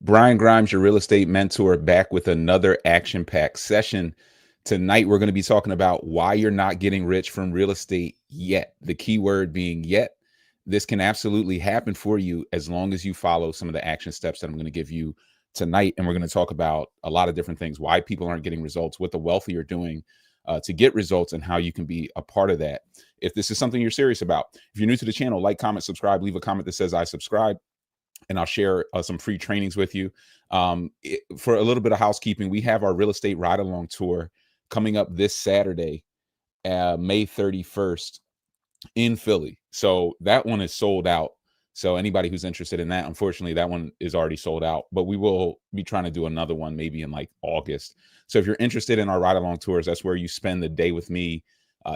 Brian Grimes, your real estate mentor, back with another action-packed session. Tonight, we're going to be talking about why you're not getting rich from real estate yet. The key word being yet. This can absolutely happen for you as long as you follow some of the action steps that I'm going to give you tonight. And we're going to talk about a lot of different things, why people aren't getting results, what the wealthy are doing to get results, and how you can be a part of that. If this is something you're serious about, if you're new to the channel, like, comment, subscribe, leave a comment that says I subscribe, and I'll share some free trainings with you. For a little bit of housekeeping, we have our real estate ride along tour coming up this Saturday, May 31st in Philly. So that one is sold out. So anybody who's interested in that, unfortunately, that one is already sold out, but we will be trying to do another one maybe in like August. So if you're interested in our ride along tours, that's where you spend the day with me,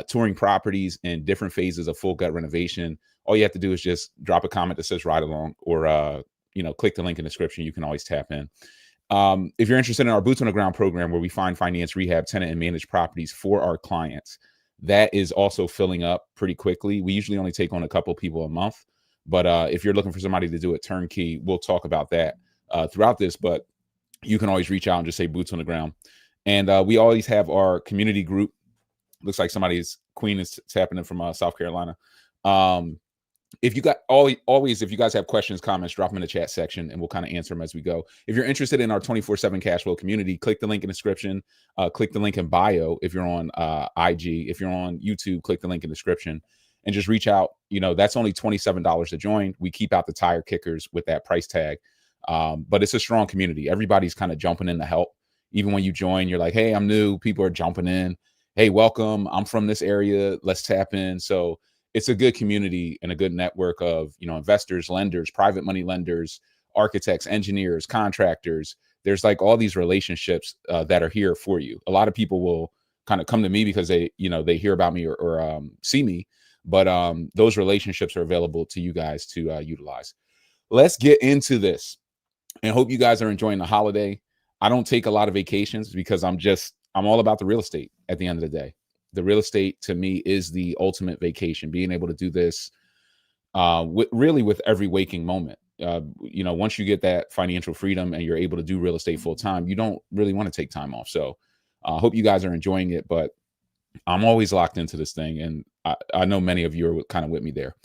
touring properties in different phases of full gut renovation. All you have to do is just drop a comment that says ride along, or click the link in the description. You can always tap in. If you're interested in our boots on the ground program, where we find, finance, rehab, tenant, and manage properties for our clients, that is also filling up pretty quickly. We usually only take on a couple people a month, but if you're looking for somebody to do it turnkey, we'll talk about that throughout this, but you can always reach out and just say boots on the ground. And we always have our community group. Looks like somebody's queen is tapping in from South Carolina. If you got always, if you guys have questions, comments, drop them in the chat section and we'll kind of answer them as we go. If you're interested in our 24/7 cash flow community, click the link in the description, click the link in bio. If you're on IG, if you're on YouTube, click the link in the description and just reach out. That's only $27 to join. We keep out the tire kickers with that price tag. But it's a strong community. Everybody's kind of jumping in to help. Even when you join, you're like, hey, I'm new. People are jumping in. Hey, welcome. I'm from this area. Let's tap in. So it's a good community and a good network of, investors, lenders, private money lenders, architects, engineers, contractors. There's like all these relationships that are here for you. A lot of people will kind of come to me because they hear about me or see me, but those relationships are available to you guys to utilize. Let's get into this and hope you guys are enjoying the holiday. I don't take a lot of vacations because I'm all about the real estate at the end of the day. The real estate to me is the ultimate vacation, being able to do this with every waking moment. Once you get that financial freedom and you're able to do real estate full time, you don't really want to take time off. So I hope you guys are enjoying it, but I'm always locked into this thing. And I know many of you are kind of with me there.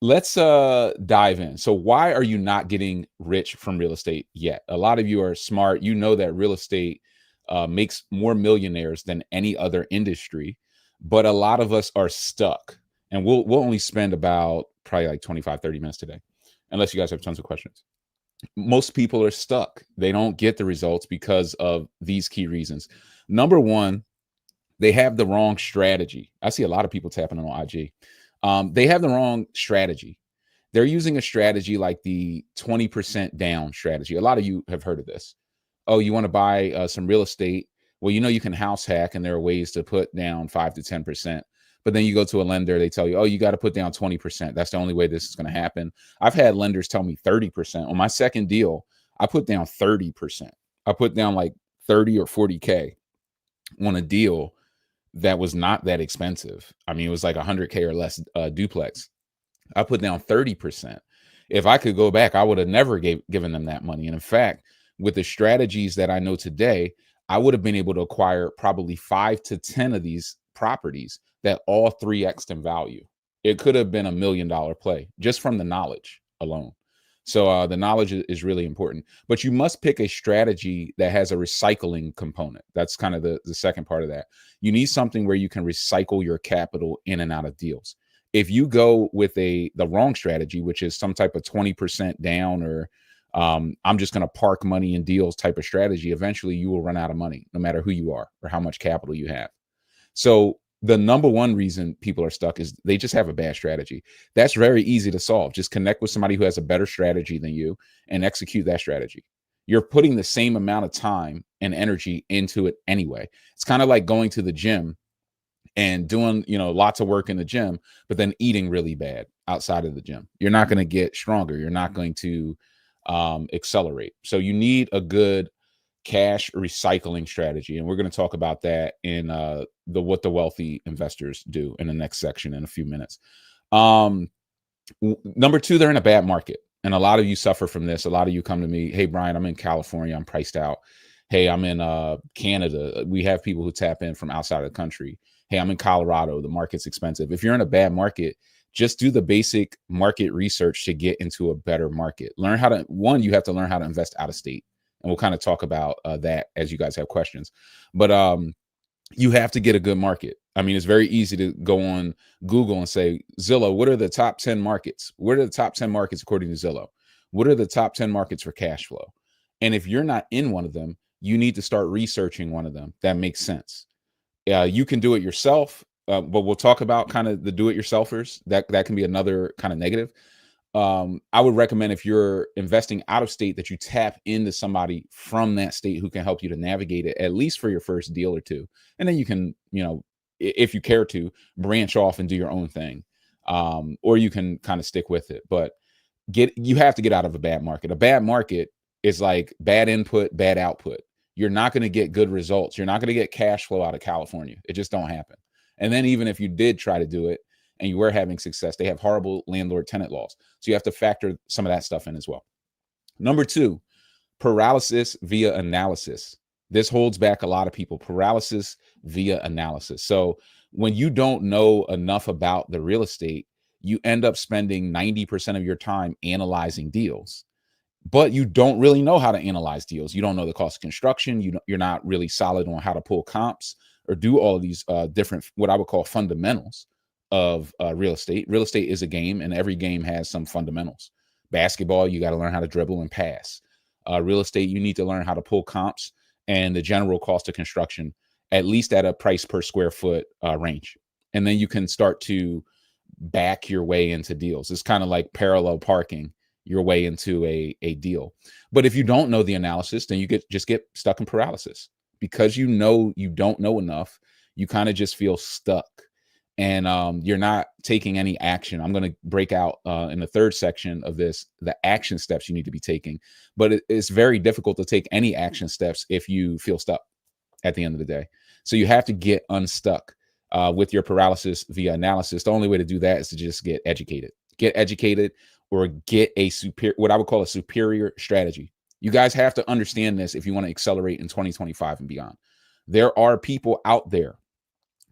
Let's dive in. So why are you not getting rich from real estate yet? A lot of you are smart. You know that real estate makes more millionaires than any other industry, but a lot of us are stuck, and we'll only spend about probably like 25-30 minutes today, unless you guys have tons of questions. Most people are stuck. They don't get the results because of these key reasons. Number one, they have the wrong strategy. I see a lot of people tapping on IG. They have the wrong strategy. They're using a strategy like the 20% down strategy. A lot of you have heard of this. Oh, you want to buy some real estate? Well, you can house hack, and there are ways to put down 5 to 10%. But then you go to a lender, they tell you, oh, you got to put down 20%. That's the only way this is going to happen. I've had lenders tell me 30%. On my second deal, I put down 30%. I put down like 30 or 40K on a deal that was not that expensive. I mean, it was like 100K or less duplex. I put down 30%. If I could go back, I would have never given them that money. And in fact, with the strategies that I know today, I would have been able to acquire probably 5 to 10 of these properties that all 3x'd in value. It could have been $1 million play just from the knowledge alone. So the knowledge is really important, but you must pick a strategy that has a recycling component. That's kind of the second part of that. You need something where you can recycle your capital in and out of deals. If you go with the wrong strategy, which is some type of 20% down, or I'm just going to park money in deals type of strategy, eventually you will run out of money, no matter who you are or how much capital you have. So the number one reason people are stuck is they just have a bad strategy. That's very easy to solve. Just connect with somebody who has a better strategy than you and execute that strategy. You're putting the same amount of time and energy into it anyway. It's kind of like going to the gym and doing, lots of work in the gym, but then eating really bad outside of the gym. You're not going to get stronger. You're not going to accelerate. So you need a good cash recycling strategy, and we're going to talk about that in what the wealthy investors do in the next section in a few minutes. Number two, they're in a bad market. And a lot of you suffer from this. A lot of you come to me, hey, Brian, I'm in California, I'm priced out. Hey, I'm in Canada. We have people who tap in from outside of the country. Hey, I'm in Colorado, the market's expensive. If you're in a bad market, just do the basic market research to get into a better market. Learn how to, one, you have to learn how to invest out of state. And we'll kind of talk about that as you guys have questions. But you have to get a good market. I mean, it's very easy to go on Google and say, Zillow, what are the top 10 markets? What are the top 10 markets according to Zillow? What are the top 10 markets for cash flow? And if you're not in one of them, you need to start researching one of them. That makes sense. You can do it yourself, but we'll talk about kind of the do-it-yourselfers. That can be another kind of negative. I would recommend, if you're investing out of state, that you tap into somebody from that state who can help you to navigate it, at least for your first deal or two. And then you can, if you care to, branch off and do your own thing. Or you can kind of stick with it. But you have to get out of a bad market. A bad market is like bad input, bad output. You're not going to get good results. You're not going to get cash flow out of California. It just don't happen. And then even if you did try to do it and you were having success, they have horrible landlord tenant laws. So you have to factor some of that stuff in as well. Number two, paralysis via analysis. This holds back a lot of people. Paralysis via analysis. So when you don't know enough about the real estate, you end up spending 90% of your time analyzing deals, but you don't really know how to analyze deals. You don't know the cost of construction. You're not really solid on how to pull comps or do all of these different, what I would call fundamentals of real estate. Real estate is a game, and every game has some fundamentals. Basketball, you got to learn how to dribble and pass. Real estate, you need to learn how to pull comps and the general cost of construction, at least at a price per square foot range. And then you can start to back your way into deals. It's kind of like parallel parking your way into a deal. But if you don't know the analysis, then you just get stuck in paralysis, because you don't know enough. You kind of just feel stuck, and you're not taking any action. I'm going to break out in the third section of this, the action steps you need to be taking. But it's very difficult to take any action steps if you feel stuck at the end of the day. So you have to get unstuck with your paralysis via analysis. The only way to do that is to just get educated, or get what I would call a superior strategy. You guys have to understand this if you want to accelerate in 2025 and beyond. There are people out there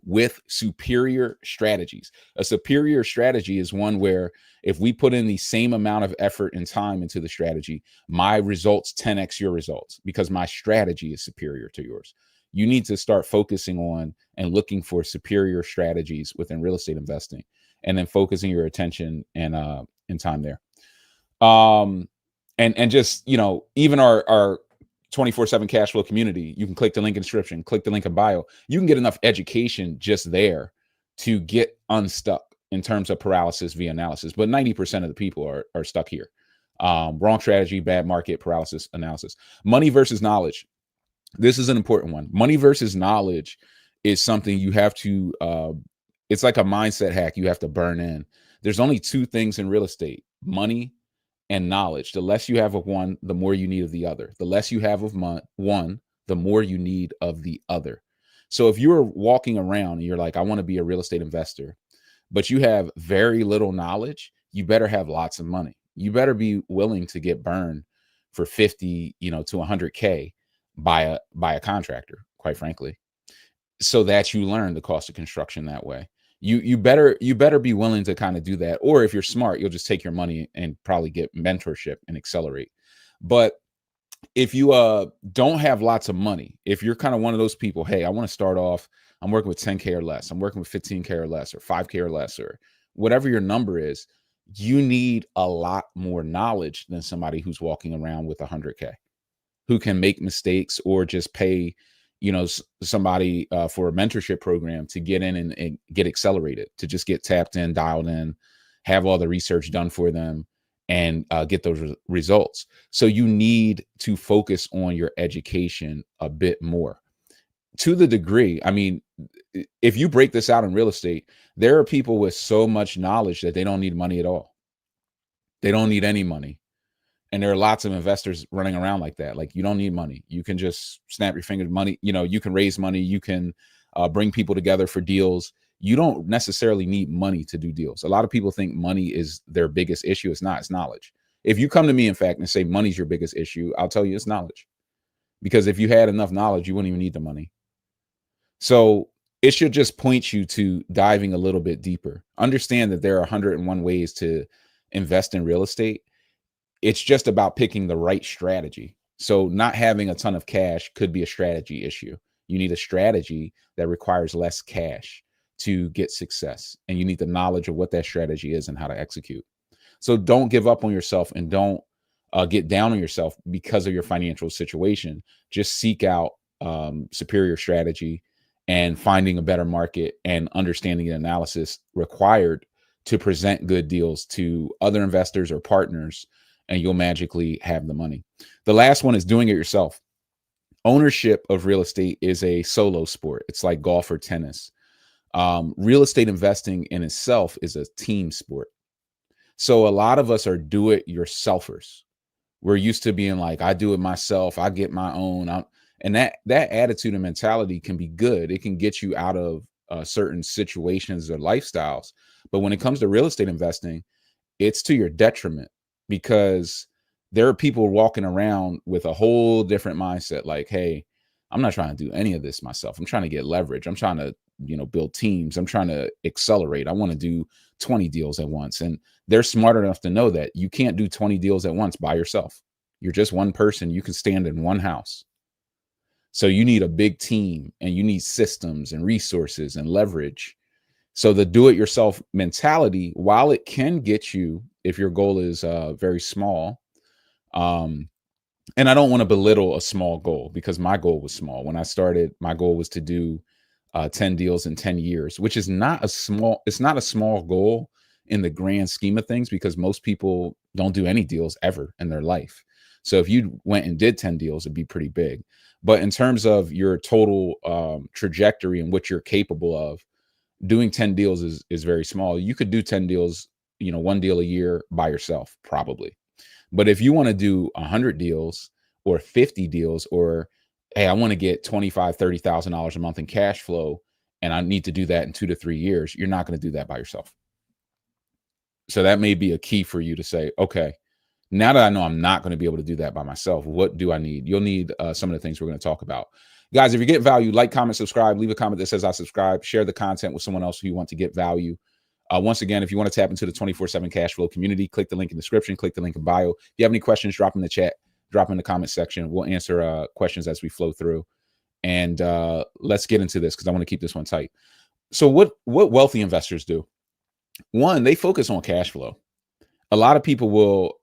with superior strategies. A superior strategy is one where if we put in the same amount of effort and time into the strategy, my results 10x your results, because my strategy is superior to yours. You need to start focusing on and looking for superior strategies within real estate investing, and then focusing your attention and time there. And just, even our 24/7 cash flow community, you can click the link in description, click the link in bio. You can get enough education just there to get unstuck in terms of paralysis via analysis. But 90% of the people are stuck here. Wrong strategy, bad market, paralysis, analysis. Money versus knowledge. This is an important one. Money versus knowledge is something you have to, it's like a mindset hack you have to burn in. There's only two things in real estate: money and knowledge. The less you have of one, the more you need of the other. The less you have of one, the more you need of the other. So if you're walking around and you're like, I want to be a real estate investor, but you have very little knowledge, you better have lots of money. You better be willing to get burned for 50, to 100K by a contractor, quite frankly, so that you learn the cost of construction that way. You better be willing to kind of do that. Or if you're smart, you'll just take your money and probably get mentorship and accelerate. But if you don't have lots of money, if you're kind of one of those people, hey, I want to start off, I'm working with 10K or less, I'm working with 15K or less, or 5K or less, or whatever your number is, you need a lot more knowledge than somebody who's walking around with 100K, who can make mistakes or just pay somebody for a mentorship program to get in and get accelerated, to just get tapped in, dialed in, have all the research done for them, and get those results. So you need to focus on your education a bit more. To the degree, I mean, if you break this out in real estate, there are people with so much knowledge that they don't need money at all. They don't need any money. And there are lots of investors running around like that. Like, you don't need money. You can just snap your fingers. Money, you can raise money. You can bring people together for deals. You don't necessarily need money to do deals. A lot of people think money is their biggest issue. It's not. It's knowledge. If you come to me, in fact, and say money's your biggest issue, I'll tell you it's knowledge. Because if you had enough knowledge, you wouldn't even need the money. So it should just point you to diving a little bit deeper. Understand that there are 101 ways to invest in real estate. It's just about picking the right strategy. So not having a ton of cash could be a strategy issue. You need a strategy that requires less cash to get success. And you need the knowledge of what that strategy is and how to execute. So don't give up on yourself, and don't get down on yourself because of your financial situation. Just seek out superior strategy and finding a better market and understanding the analysis required to present good deals to other investors or partners, and you'll magically have the money. The last one is doing it yourself. Ownership of real estate is a solo sport. It's like golf or tennis. Real estate investing in itself is a team sport. So a lot of us are do-it-yourselfers. We're used to being like, I do it myself, I get my own. And that attitude and mentality can be good. It can get you out of certain situations or lifestyles. But when it comes to real estate investing, it's to your detriment, because there are people walking around with a whole different mindset. Like, hey, I'm not trying to do any of this myself. I'm trying to get leverage. I'm trying to, build teams. I'm trying to accelerate. I want to do 20 deals at once. And they're smart enough to know that you can't do 20 deals at once by yourself. You're just one person. You can stand in one house. So you need a big team, and you need systems and resources and leverage. So the do-it-yourself mentality, while it can get you, if your goal is very small, and I don't want to belittle a small goal, because my goal was small. When I started, my goal was to do 10 deals in 10 years, which is not a small goal in the grand scheme of things, because most people don't do any deals ever in their life. So if you went and did 10 deals, it'd be pretty big. But in terms of your total trajectory and what you're capable of, doing 10 deals is very small. You could do 10 deals, one deal a year by yourself, probably. But if you want to do 100 deals or 50 deals, or, hey, I want to get $25,000, $30,000 a month in cash flow, and I need to do that in 2 to 3 years, you're not going to do that by yourself. So that may be a key for you to say, okay, now that I know I'm not going to be able to do that by myself, what do I need? You'll need some of the things we're going to talk about. Guys, if you get value, like, comment, subscribe, leave a comment that says I subscribe, share the content with someone else who you want to get value. Once again, if you want to tap into the 24/7 cash flow community, click the link in the description, click the link in bio. If you have any questions, drop in the chat, drop in the comment section. We'll answer questions as we flow through. And let's get into this, because I want to keep this one tight. So what wealthy investors do? One, they focus on cash flow. A lot of people will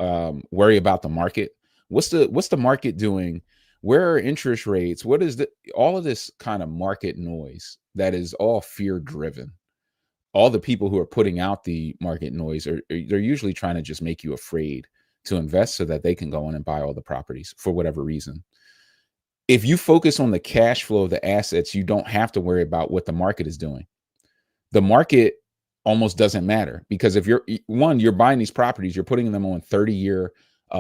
worry about the market. What's the market doing? Where are interest rates? What is all of this kind of market noise that is all fear driven? All the people who are putting out the market noise they're usually trying to just make you afraid to invest, so that they can go in and buy all the properties for whatever reason. If you focus on the cash flow of the assets, you don't have to worry about what the market is doing. The market almost doesn't matter, because if you're buying these properties, you're putting them on 30-year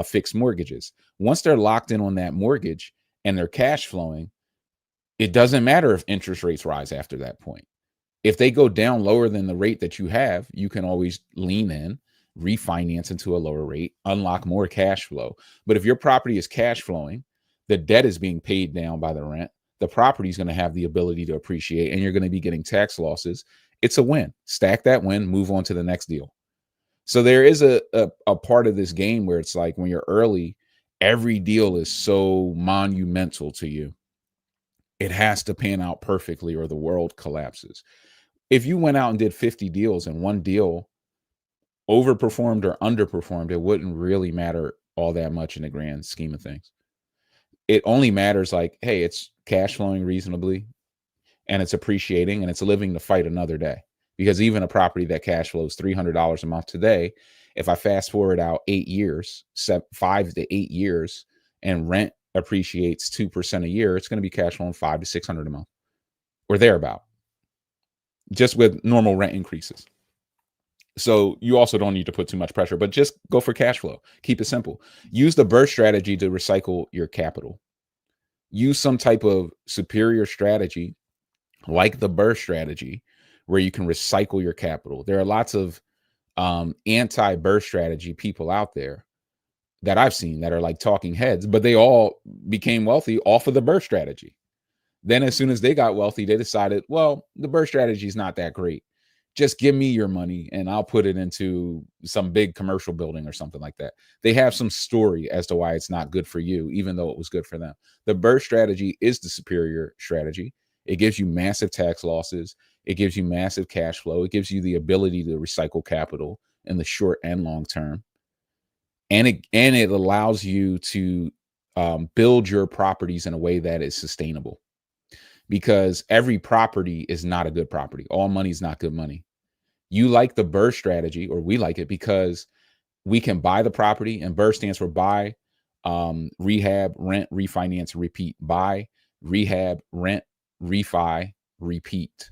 fixed mortgages. Once they're locked in on that mortgage and they're cash flowing, it doesn't matter if interest rates rise after that point. If they go down lower than the rate that you have, you can always lean in, refinance into a lower rate, unlock more cash flow. But if your property is cash flowing, the debt is being paid down by the rent, the property is going to have the ability to appreciate, and you're going to be getting tax losses. It's a win. Stack that win, move on to the next deal. So there is a part of this game where it's like, when you're early, every deal is so monumental to you. It has to pan out perfectly or the world collapses. If you went out and did 50 deals and one deal overperformed or underperformed, it wouldn't really matter all that much in the grand scheme of things. It only matters like, hey, it's cash flowing reasonably, and it's appreciating, and it's living to fight another day. Because even a property that cash flows $300 a month today, if I fast forward out 8 years, 5 to 8 years, and rent appreciates 2% a year, it's going to be cash flowing $500 to $600 a month or thereabout, just with normal rent increases. So you also don't need to put too much pressure, but just go for cash flow. Keep it simple. Use the BRRRR strategy to recycle your capital. Use some type of superior strategy like the BRRRR strategy, where you can recycle your capital. There are lots of anti-BRRRR strategy people out there that I've seen that are like talking heads, but they all became wealthy off of the BRRRR strategy. Then as soon as they got wealthy, they decided, well, the BRRRR strategy is not that great. Just give me your money and I'll put it into some big commercial building or something like that. They have some story as to why it's not good for you, even though it was good for them. The BRRRR strategy is the superior strategy. It gives you massive tax losses. It gives you massive cash flow. It gives you the ability to recycle capital in the short and long term. And it allows you to build your properties in a way that is sustainable, because every property is not a good property. All money is not good money. You like the BRRRR strategy, or we like it because we can buy the property, and BRRRR stands for buy, rehab, rent, refinance, repeat. Buy, rehab, rent, refi, repeat.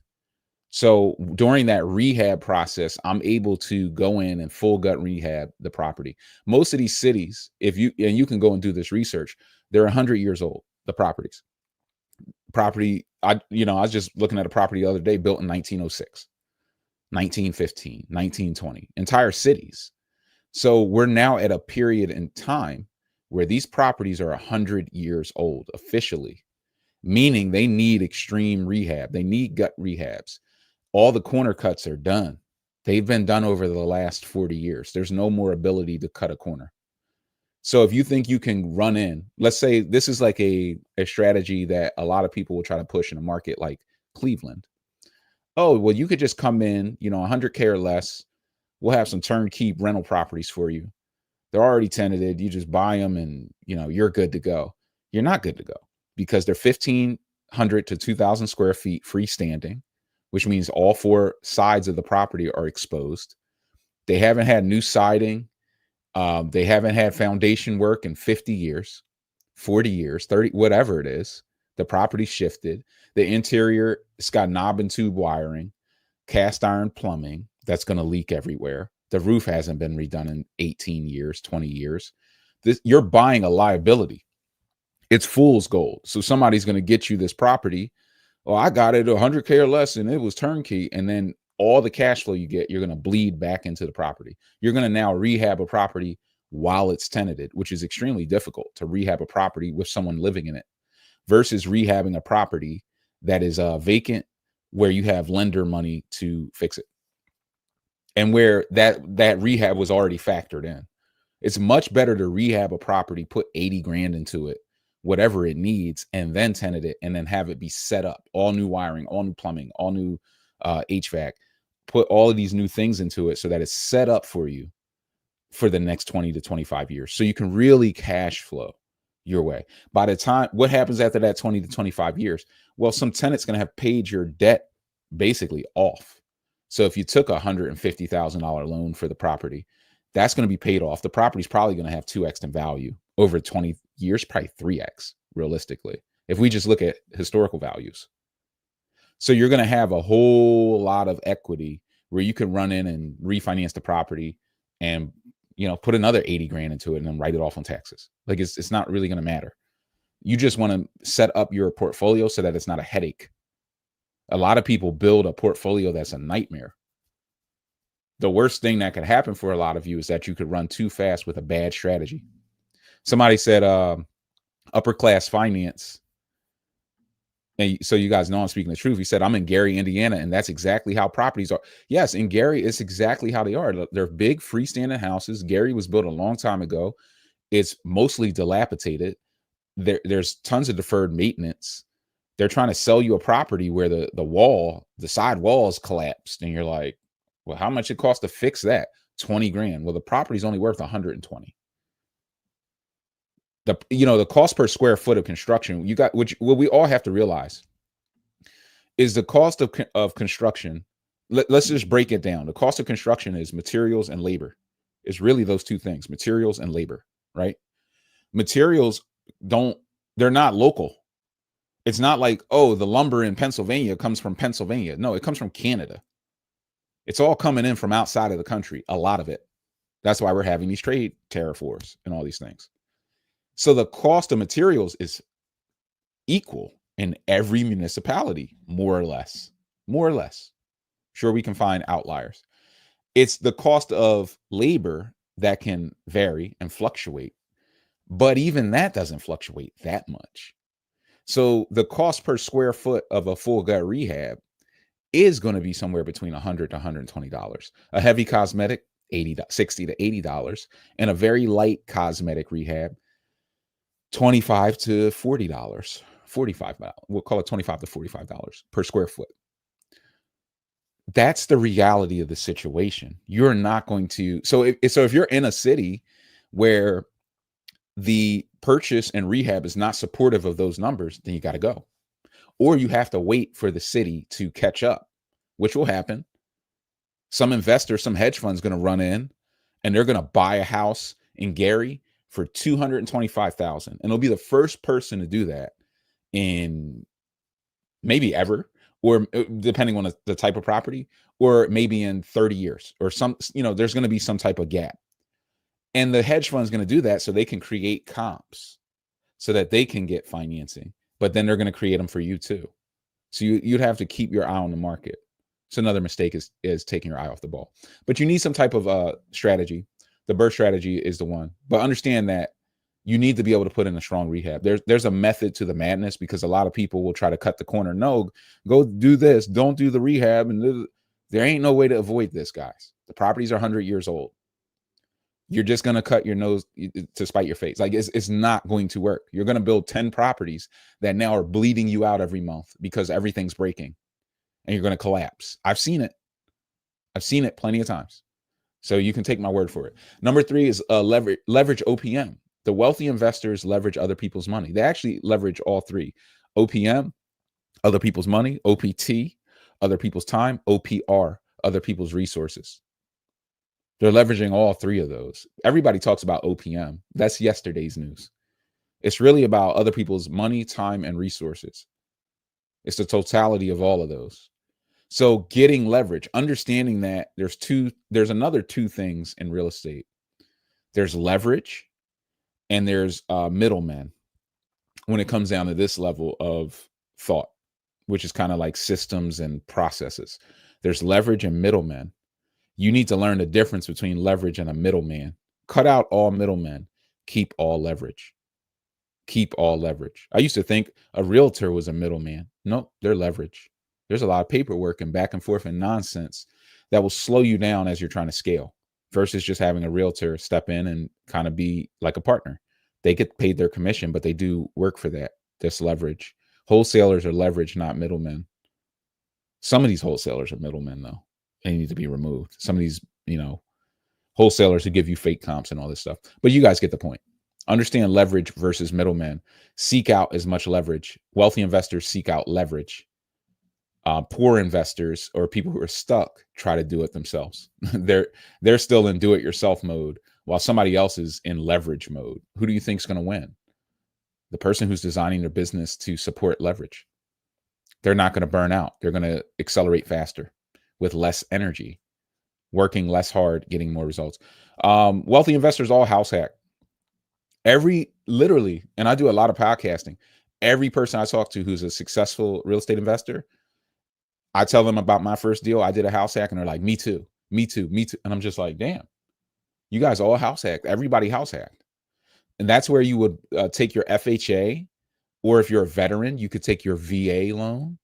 So during that rehab process, I'm able to go in and full gut rehab the property. Most of these cities, and you can go and do this research, they're 100 years old, the properties. I was just looking at a property the other day built in 1906, 1915, 1920, entire cities. So we're now at a period in time where these properties are 100 years old officially, meaning they need extreme rehab. They need gut rehabs. All the corner cuts are done. They've been done over the last 40 years. There's no more ability to cut a corner. So if you think you can run in, let's say this is like a strategy that a lot of people will try to push in a market like Cleveland. Oh, well, you could just come in, 100K or less. We'll have some turnkey rental properties for you. They're already tenanted. You just buy them and, you're good to go. You're not good to go, because they're 1,500 to 2,000 square feet freestanding, which means all four sides of the property are exposed. They haven't had new siding. They haven't had foundation work in 50 years, 40 years, 30, whatever it is. The property shifted. The interior, it's got knob and tube wiring, cast iron plumbing that's going to leak everywhere. The roof hasn't been redone in 18 years, 20 years. You're buying a liability. It's fool's gold. So somebody's going to get you this property. Oh, I got it 100K or less and it was turnkey. And then all the cash flow you get, you're going to bleed back into the property. You're going to now rehab a property while it's tenanted, which is extremely difficult to rehab a property with someone living in it, versus rehabbing a property that is vacant, where you have lender money to fix it, and where that rehab was already factored in. It's much better to rehab a property, put 80 grand into it, whatever it needs, and then tenant it, and then have it be set up, all new wiring, all new plumbing, all new HVAC, put all of these new things into it so that it's set up for you for the next 20 to 25 years. So you can really cash flow your way. By the time, what happens after that 20 to 25 years? Well, some tenant's going to have paid your debt basically off. So if you took $150,000 loan for the property, that's going to be paid off. The property's probably going to have 2x in value over 20 years, probably 3x realistically, if we just look at historical values. So you're going to have a whole lot of equity where you can run in and refinance the property and, put another 80 grand into it and then write it off on taxes. Like it's not really going to matter. You just want to set up your portfolio so that it's not a headache. A lot of people build a portfolio that's a nightmare. The worst thing that could happen for a lot of you is that you could run too fast with a bad strategy. Somebody said upper class finance. And so you guys know I'm speaking the truth. He said, I'm in Gary, Indiana, and that's exactly how properties are. Yes, in Gary, it's exactly how they are. They're big freestanding houses. Gary was built a long time ago. It's mostly dilapidated. There's tons of deferred maintenance. They're trying to sell you a property where the side wall is collapsed. And you're like, well, how much it costs to fix that? 20 grand. Well, the property's only worth 120. The cost per square foot of construction, what we all have to realize is the cost of construction. Let's just break it down. The cost of construction is materials and labor. It's really those two things, materials and labor, right? Materials they're not local. It's not like, oh, the lumber in Pennsylvania comes from Pennsylvania. No, it comes from Canada. It's all coming in from outside of the country, a lot of it. That's why we're having these trade tariff wars and all these things. So the cost of materials is equal in every municipality, more or less. More or less. Sure, we can find outliers. It's the cost of labor that can vary and fluctuate, but even that doesn't fluctuate that much. So the cost per square foot of a full gut rehab is going to be somewhere between $100 to $120. A heavy cosmetic, $60 to $80, and a very light cosmetic rehab, $25 to $40. $45, we'll call it $25 to $45 per square foot. That's the reality of the situation. You're not going to, so if you're in a city where the purchase and rehab is not supportive of those numbers, then you got to go. Or you have to wait for the city to catch up, which will happen. Some investor, some hedge fund's going to run in and they're going to buy a house in Gary for $225,000. And it'll be the first person to do that in maybe ever, or depending on the type of property, or maybe in 30 years or some, there's going to be some type of gap. And the hedge fund is going to do that so they can create comps so that they can get financing, but then they're going to create them for you too. So you'd have to keep your eye on the market. So another mistake is taking your eye off the ball, but you need some type of strategy. The BRRRR strategy is the one, but understand that you need to be able to put in a strong rehab. There's a method to the madness, because a lot of people will try to cut the corner. No, go do this. Don't do the rehab. And there ain't no way to avoid this, guys. The properties are 100 years old. You're just going to cut your nose to spite your face. Like it's not going to work. You're going to build 10 properties that now are bleeding you out every month because everything's breaking and you're going to collapse. I've seen it. I've seen it plenty of times. So you can take my word for it. Number 3 is leverage OPM. The wealthy investors leverage other people's money. They actually leverage all 3. OPM, other people's money. OPT, other people's time. OPR, other people's resources. They're leveraging all 3 of those. Everybody talks about OPM. That's yesterday's news. It's really about other people's money, time, and resources. It's the totality of all of those. So getting leverage, understanding that there's another 2 things in real estate. There's leverage and there's middlemen when it comes down to this level of thought, which is kind of like systems and processes. There's leverage and middlemen. You need to learn the difference between leverage and a middleman. Cut out all middlemen. Keep all leverage. Keep all leverage. I used to think a realtor was a middleman. No, they're leverage. There's a lot of paperwork and back and forth and nonsense that will slow you down as you're trying to scale, versus just having a realtor step in and kind of be like a partner. They get paid their commission, but they do work for that. That's leverage. Wholesalers are leverage, not middlemen. Some of these wholesalers are middlemen, though. They need to be removed. Some of these, wholesalers who give you fake comps and all this stuff. But you guys get the point. Understand leverage versus middlemen. Seek out as much leverage. Wealthy investors seek out leverage. Poor investors or people who are stuck try to do it themselves. They're still in do-it-yourself mode while somebody else is in leverage mode. Who do you think is going to win? The person who's designing their business to support leverage. They're not going to burn out. They're going to accelerate faster with less energy, working less hard, getting more results. Wealthy investors all house hack. Literally, and I do a lot of podcasting, every person I talk to who's a successful real estate investor, I tell them about my first deal. I did a house hack and they're like, me too, me too, me too. And I'm just like, damn, you guys all house hacked. Everybody house hacked. And that's where you would take your FHA, or if you're a veteran, you could take your VA loan.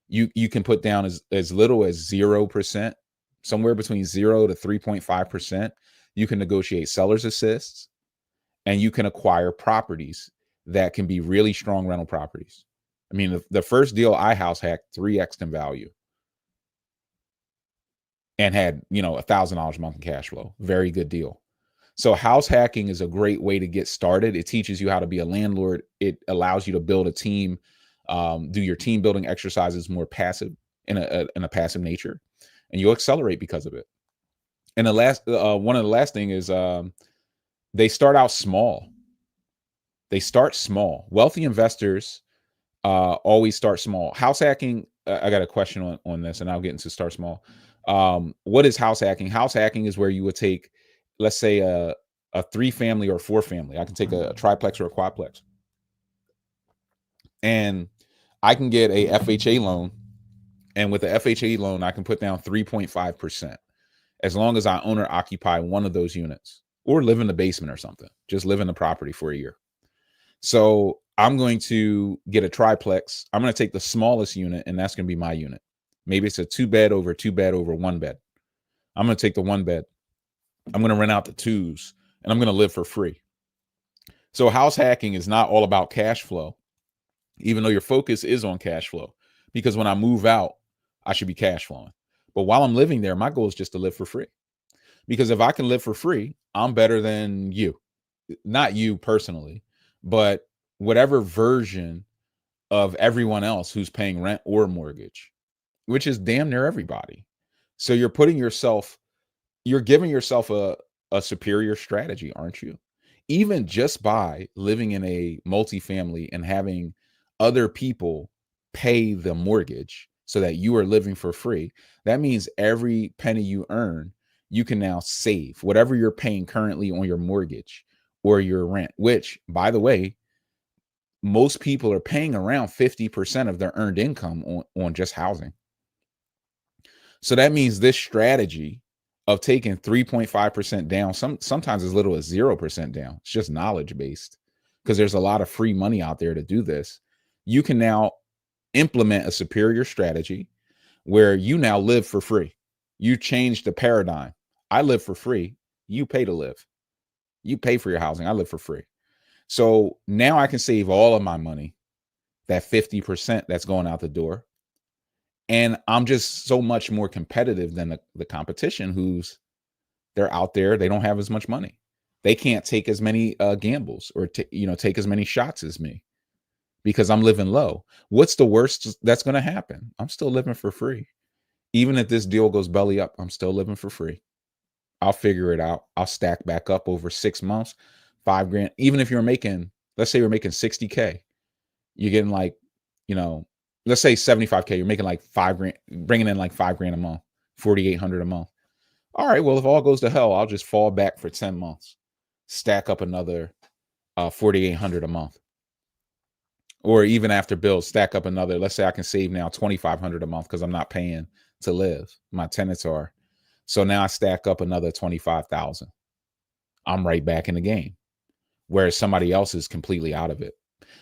You can put down as little as 0%, somewhere between 0 to 3.5%. You can negotiate seller's assists, and you can acquire properties that can be really strong rental properties. I mean, the first deal I house hacked 3x in value and had, $1,000 a month in cash flow. Very good deal. So house hacking is a great way to get started. It teaches you how to be a landlord. It allows you to build a team, do your team building exercises more passive in a passive nature, and you'll accelerate because of it. And the last one of the last thing is they start out small. They start small. Wealthy investors always start small. House hacking, I got a question on this, and I'll get into start small. What is house hacking? House hacking is where you would take, let's say, a 3-family or 4-family. I can take a triplex or a quadplex, and I can get a FHA loan. And with the FHA loan, I can put down 3.5%. as long as I own or occupy one of those units or live in the basement or something. Just live in the property for a year. So I'm going to get a triplex. I'm going to take the smallest unit, and that's going to be my unit. Maybe it's a 2-bed over 2-bed over 1-bed. I'm going to take the 1-bed. I'm going to rent out the 2s, and I'm going to live for free. So house hacking is not all about cash flow, even though your focus is on cash flow, because when I move out, I should be cash flowing. But while I'm living there, my goal is just to live for free. Because if I can live for free, I'm better than you. Not you personally, but whatever version of everyone else who's paying rent or mortgage, which is damn near everybody. So you're giving yourself a superior strategy, aren't you? Even just by living in a multifamily and having other people pay the mortgage so that you are living for free, that means every penny you earn, you can now save whatever you're paying currently on your mortgage or your rent, which, by the way, most people are paying around 50% of their earned income on just housing. So that means this strategy of taking 3.5% down, sometimes as little as 0% down, it's just knowledge based, because there's a lot of free money out there to do this. You can now implement a superior strategy where you now live for free. You change the paradigm. I live for free. You pay to live. You pay for your housing. I live for free. So now I can save all of my money, that 50% that's going out the door. And I'm just so much more competitive than the competition they're out there. They don't have as much money. They can't take as many gambles or take as many shots as me because I'm living low. What's the worst that's going to happen? I'm still living for free. Even if this deal goes belly up, I'm still living for free. I'll figure it out. I'll stack back up over 6 months, $5,000. Even if you're making, let's say you're making 60K, you're getting like, let's say 75K, you're making like $5,000, bringing in like $5,000 a month, 4,800 a month. All right, well, if all goes to hell, I'll just fall back for 10 months, stack up another 4,800 a month. Or even after bills, stack up another, let's say I can save now 2,500 a month because I'm not paying to live. My tenants are. So now I stack up another 25,000. I'm right back in the game, whereas somebody else is completely out of it.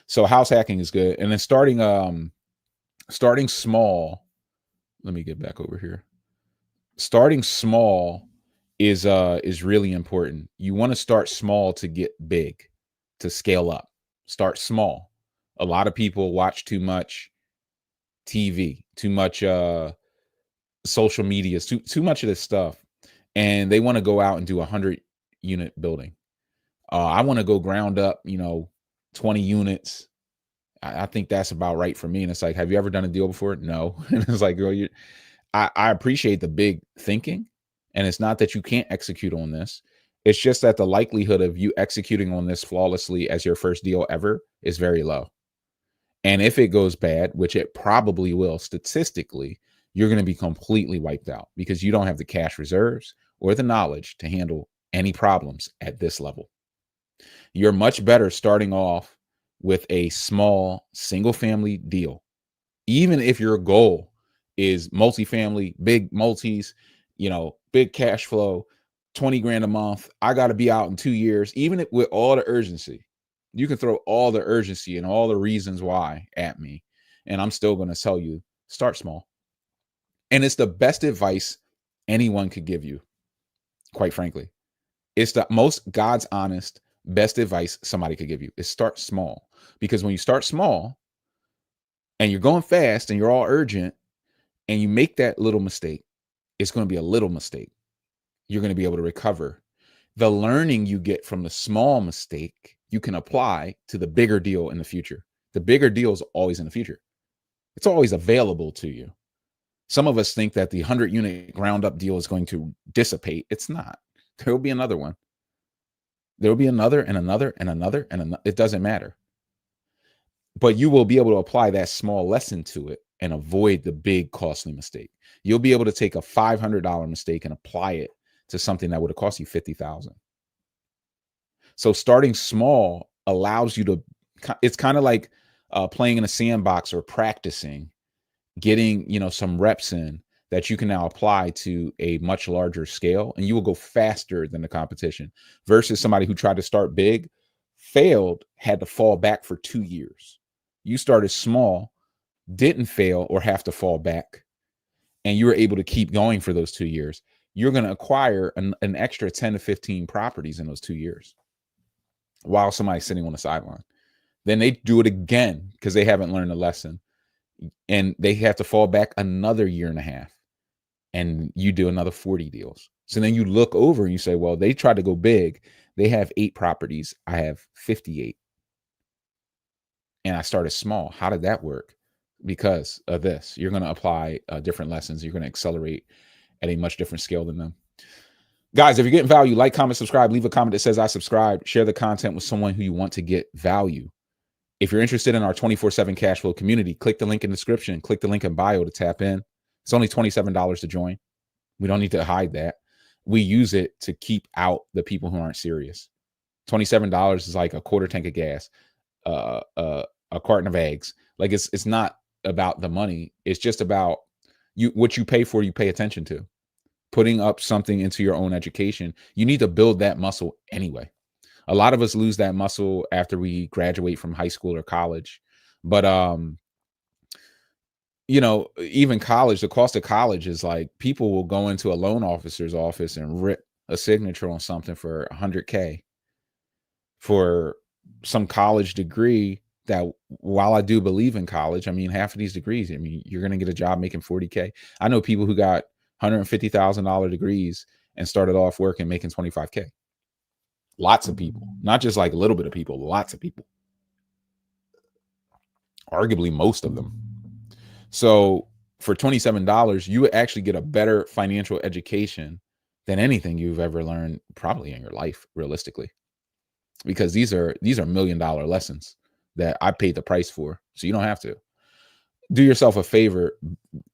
So house hacking is good. And then starting small. Let me get back over here. Starting small is really important. You want to start small to get big, to scale up. Start small. A lot of people watch too much TV, too much social media, too much of this stuff, and they want to go out and do a 100-unit building. I want to go ground up, 20 units. I think that's about right for me. And it's like, have you ever done a deal before? No. And it's like, girl, I appreciate the big thinking. And it's not that you can't execute on this. It's just that the likelihood of you executing on this flawlessly as your first deal ever is very low. And if it goes bad, which it probably will statistically, you're going to be completely wiped out because you don't have the cash reserves or the knowledge to handle any problems at this level. You're much better starting off with a small single family deal. Even if your goal is multifamily, big multis, big cash flow, 20 grand a month. I got to be out in 2 years, even with all the urgency. You can throw all the urgency and all the reasons why at me, and I'm still going to tell you, start small. And it's the best advice anyone could give you, quite frankly. It's the most God's honest, best advice somebody could give you is start small. Because when you start small and you're going fast and you're all urgent and you make that little mistake, it's going to be a little mistake. You're going to be able to recover. The learning you get from the small mistake, you can apply to the bigger deal in the future. The bigger deal is always in the future. It's always available to you. Some of us think that the 100-unit ground up deal is going to dissipate. It's not. There will be another one. There will be another and another and another and another. It doesn't matter. But you will be able to apply that small lesson to it and avoid the big costly mistake. You'll be able to take a $500 mistake and apply it to something that would have cost you $50,000. So starting small allows you to, it's kind of like playing in a sandbox or practicing, getting, some reps in that you can now apply to a much larger scale, and you will go faster than the competition versus somebody who tried to start big, failed, had to fall back for 2 years. You started small, didn't fail or have to fall back, and you were able to keep going for those 2 years. You're going to acquire an extra 10 to 15 properties in those 2 years while somebody's sitting on the sideline. Then they do it again because they haven't learned a lesson, and they have to fall back another year and a half, and you do another 40 deals. So then you look over and you say, well, they tried to go big. They have 8 properties. I have 58. And I started small. How did that work? Because of this. You're going to apply different lessons. You're going to accelerate at a much different scale than them. Guys, if you're getting value, like, comment, subscribe, leave a comment that says I subscribe, share the content with someone who you want to get value. If you're interested in our 24/7 cash flow community, click the link in the description, click the link in bio to tap in. It's only $27 to join. We don't need to hide that. We use it to keep out the people who aren't serious. $27 is like a quarter tank of gas, a carton of eggs. Like it's not about the money. It's just about what you pay for, you pay attention to. Putting up something into your own education. You need to build that muscle anyway. A lot of us lose that muscle after we graduate from high school or college. But even college, the cost of college is like, people will go into a loan officer's office and rip a signature on something for $100K for some college degree that, while I do believe in college, I mean, half of these degrees, I mean, you're going to get a job making $40K. I know people who got $150,000 degrees and started off working making $25K. Lots of people, not just like a little bit of people, lots of people, arguably most of them. So for $27, you would actually get a better financial education than anything you've ever learned probably in your life, realistically, because these are $1 million lessons that I paid the price for. So you don't have to. Do yourself a favor,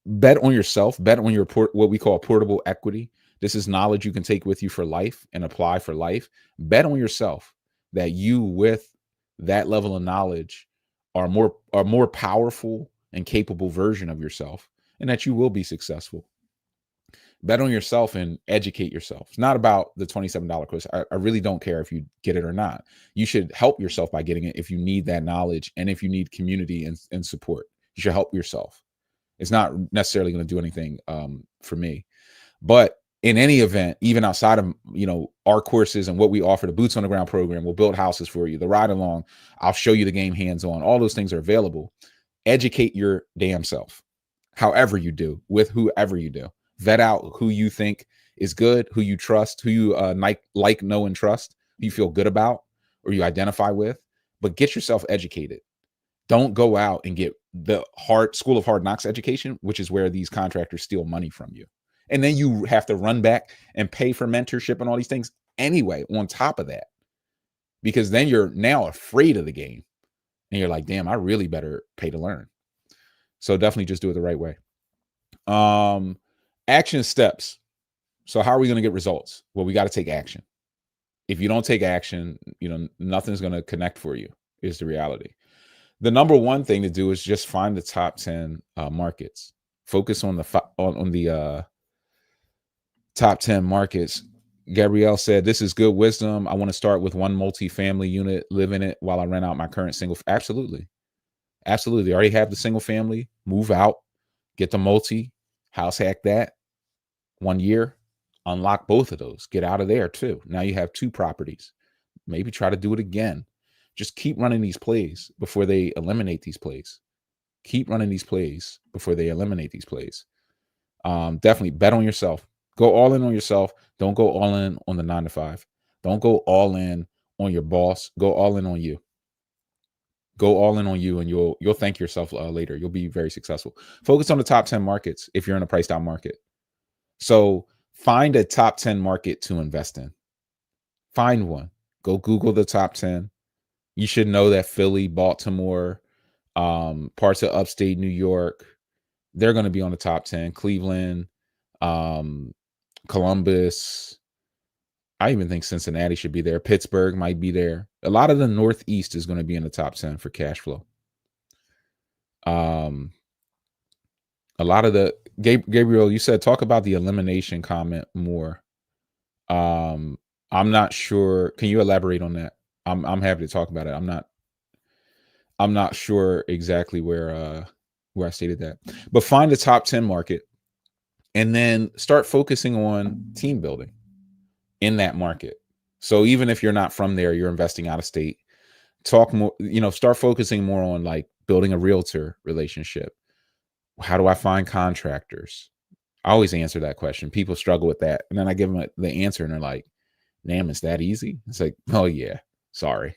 bet on yourself, bet on your what we call portable equity. This is knowledge you can take with you for life and apply for life. Bet on yourself that you, with that level of knowledge, are more powerful and capable version of yourself, and that you will be successful. Bet on yourself and educate yourself. It's not about the $27 course. I really don't care if you get it or not. You should help yourself by getting it if you need that knowledge and if you need community and support. You should help yourself. It's not necessarily going to do anything for me. But in any event, even outside of our courses and what we offer, the Boots on the Ground program, we'll build houses for you, the ride along, I'll show you the game hands-on. All those things are available. Educate your damn self, however you do, with whoever you do. Vet out who you think is good, who you trust, who you like, know, and trust, who you feel good about or you identify with. But get yourself educated. Don't go out and get the school of hard knocks education, which is where these contractors steal money from you. And then you have to run back and pay for mentorship and all these things anyway on top of that, because then you're now afraid of the game and you're like, damn, I really better pay to learn. So definitely just do it the right way. Action steps. So how are we going to get results? Well, we got to take action. If you don't take action, nothing's going to connect for you, is the reality. The number one thing to do is just find the top 10 markets. Focus on the top 10 markets. Gabrielle said, this is good wisdom. I want to start with one multi-family unit, live in it while I rent out my current single. Absolutely. Absolutely. Already have the single family, move out, get the multi, house hack that 1 year, unlock both of those, get out of there too. Now you have 2 properties. Maybe try to do it again. Just keep running these plays before they eliminate these plays. Keep running these plays before they eliminate these plays. Definitely bet on yourself. Go all in on yourself. Don't go all in on the 9 to 5. Don't go all in on your boss. Go all in on you. Go all in on you, and you'll thank yourself later. You'll be very successful. Focus on the top 10 markets if you're in a price down market. So find a top 10 market to invest in. Find one. Go Google the top 10. You should know that Philly, Baltimore, parts of upstate New York, they're going to be on the top 10. Cleveland, Columbus. I even think Cincinnati should be there. Pittsburgh might be there. A lot of the Northeast is going to be in the top 10 for cash flow. A lot of the Gabriel, you said talk about the elimination comment more. I'm not sure. Can you elaborate on that? I'm happy to talk about it. I'm not sure exactly where I stated that. But find the top 10 market and then start focusing on team building in that market. So even if you're not from there, you're investing out of state, talk more, start focusing more on like building a realtor relationship. How do I find contractors? I always answer that question. People struggle with that. And then I give them the answer and they're like, damn, it's that easy? It's like, oh yeah, sorry.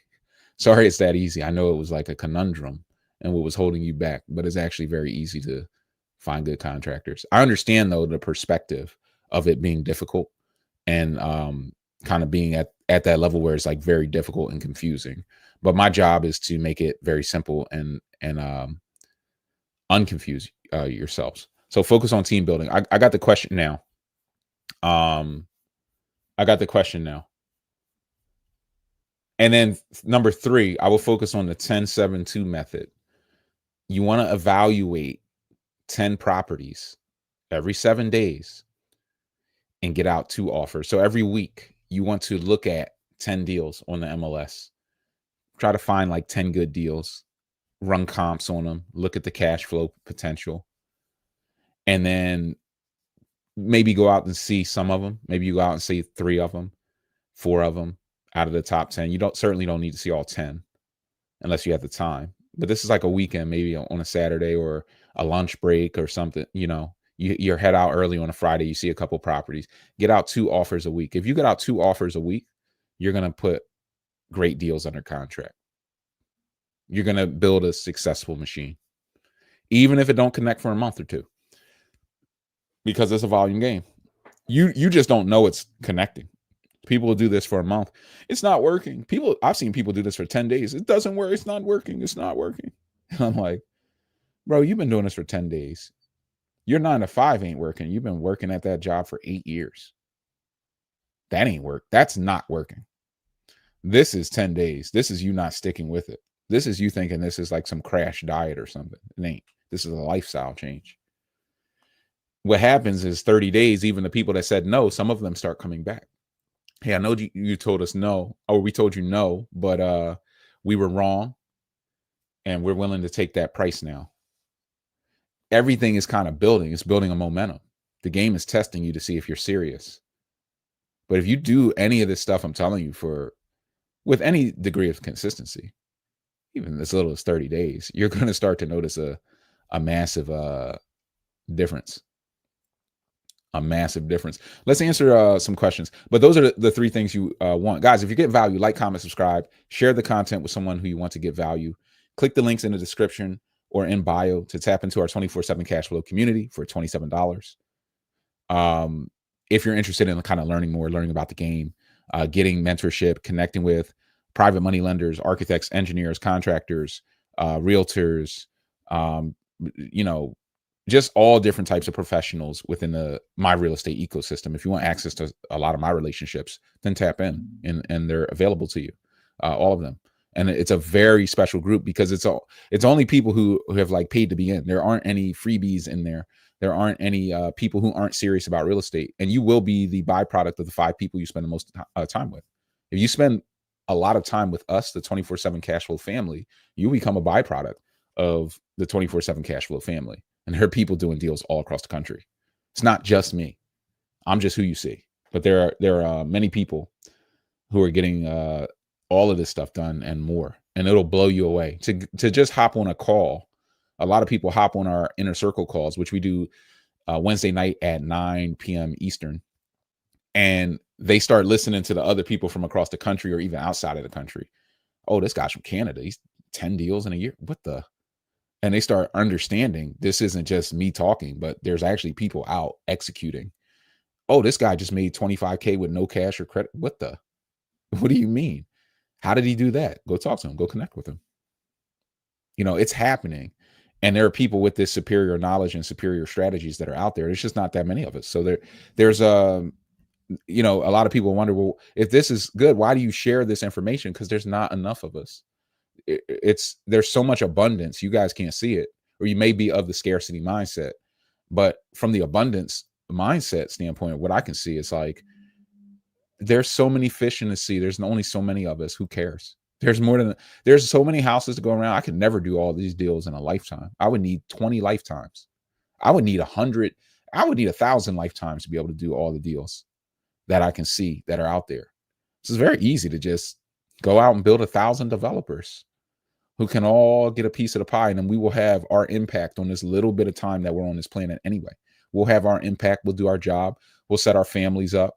Sorry it's that easy. I know it was like a conundrum and what was holding you back, but it's actually very easy to find good contractors. I understand though the perspective of it being difficult and kind of being at that level where it's like very difficult and confusing. But my job is to make it very simple and unconfuse yourselves. So focus on team building. I got the question now. I got the question now. And then number 3, I will focus on the 10-7-2 method. You want to evaluate 10 properties every 7 days and get out 2 offers. So every week you want to look at 10 deals on the MLS. Try to find like 10 good deals, run comps on them, look at the cash flow potential, and then maybe go out and see some of them. Maybe you go out and see 3 of them, 4 of them out of the top 10. You certainly don't need to see all 10 unless you have the time. But this is like a weekend, maybe on a Saturday or a lunch break or something. You're head out early on a Friday. You see a couple properties. Get out 2 offers a week. If you get out 2 offers a week, you're going to put great deals under contract. You're going to build a successful machine, even if it don't connect for a month or 2, because it's a volume game. You just don't know it's connecting. People will do this for a month. It's not working. I've seen people do this for 10 days. It doesn't work. It's not working. It's not working. And I'm like, bro, you've been doing this for 10 days. Your 9 to 5 ain't working. You've been working at that job for 8 years. That ain't work. That's not working. This is 10 days. This is you not sticking with it. This is you thinking this is like some crash diet or something. It ain't. This is a lifestyle change. What happens is 30 days, even the people that said no, some of them start coming back. Hey, I know you told us no, or we told you no, but we were wrong, and we're willing to take that price now. Everything is kind of building. It's building a momentum. The game is testing you to see if you're serious. But if you do any of this stuff, I'm telling you, with any degree of consistency, even as little as 30 days, you're going to start to notice a massive difference. A massive difference. Let's answer some questions. But those are the 3 things you want. Guys, if you get value, like, comment, subscribe, share the content with someone who you want to get value. Click the links in the description or in bio to tap into our 24/7 cash flow community for $27. If you're interested in kind of learning more, learning about the game, getting mentorship, connecting with private money lenders, architects, engineers, contractors, realtors, just all different types of professionals within the My Real Estate ecosystem. If you want access to a lot of my relationships, then tap in and they're available to you, all of them. And it's a very special group because it's only people who have like paid to be in. There aren't any freebies in there. There aren't any people who aren't serious about real estate. And you will be the byproduct of the 5 people you spend the most time with. If you spend a lot of time with us, the 24/7 cash flow family, you become a byproduct of the 24/7 cash flow family. And there are people doing deals all across the country. It's not just me. I'm just who you see. But there are many people who are getting all of this stuff done and more. And it'll blow you away. To just hop on a call. A lot of people hop on our inner circle calls, which we do Wednesday night at 9 p.m. Eastern. And they start listening to the other people from across the country or even outside of the country. Oh, this guy's from Canada. He's 10 deals in a year. What the? And they start understanding this isn't just me talking, but there's actually people out executing. Oh, this guy just made 25K with no cash or credit. What do you mean? How did he do that? Go talk to him. Go connect with him. It's happening. And there are people with this superior knowledge and superior strategies that are out there. There's just not that many of us. So there's a lot of people wonder, well, if this is good, why do you share this information? Because there's not enough of us. There's so much abundance, you guys can't see it, or you may be of the scarcity mindset. But from the abundance mindset standpoint, what I can see is like there's so many fish in the sea. There's only so many of us. Who cares? There's so many houses to go around. I could never do all these deals in a lifetime. I would need 20 lifetimes. I would need 100. I would need 1,000 lifetimes to be able to do all the deals that I can see that are out there. So it's very easy to just go out and build 1,000 developers who can all get a piece of the pie, and then we will have our impact on this little bit of time that we're on this planet anyway. We'll have our impact. We'll do our job. We'll set our families up.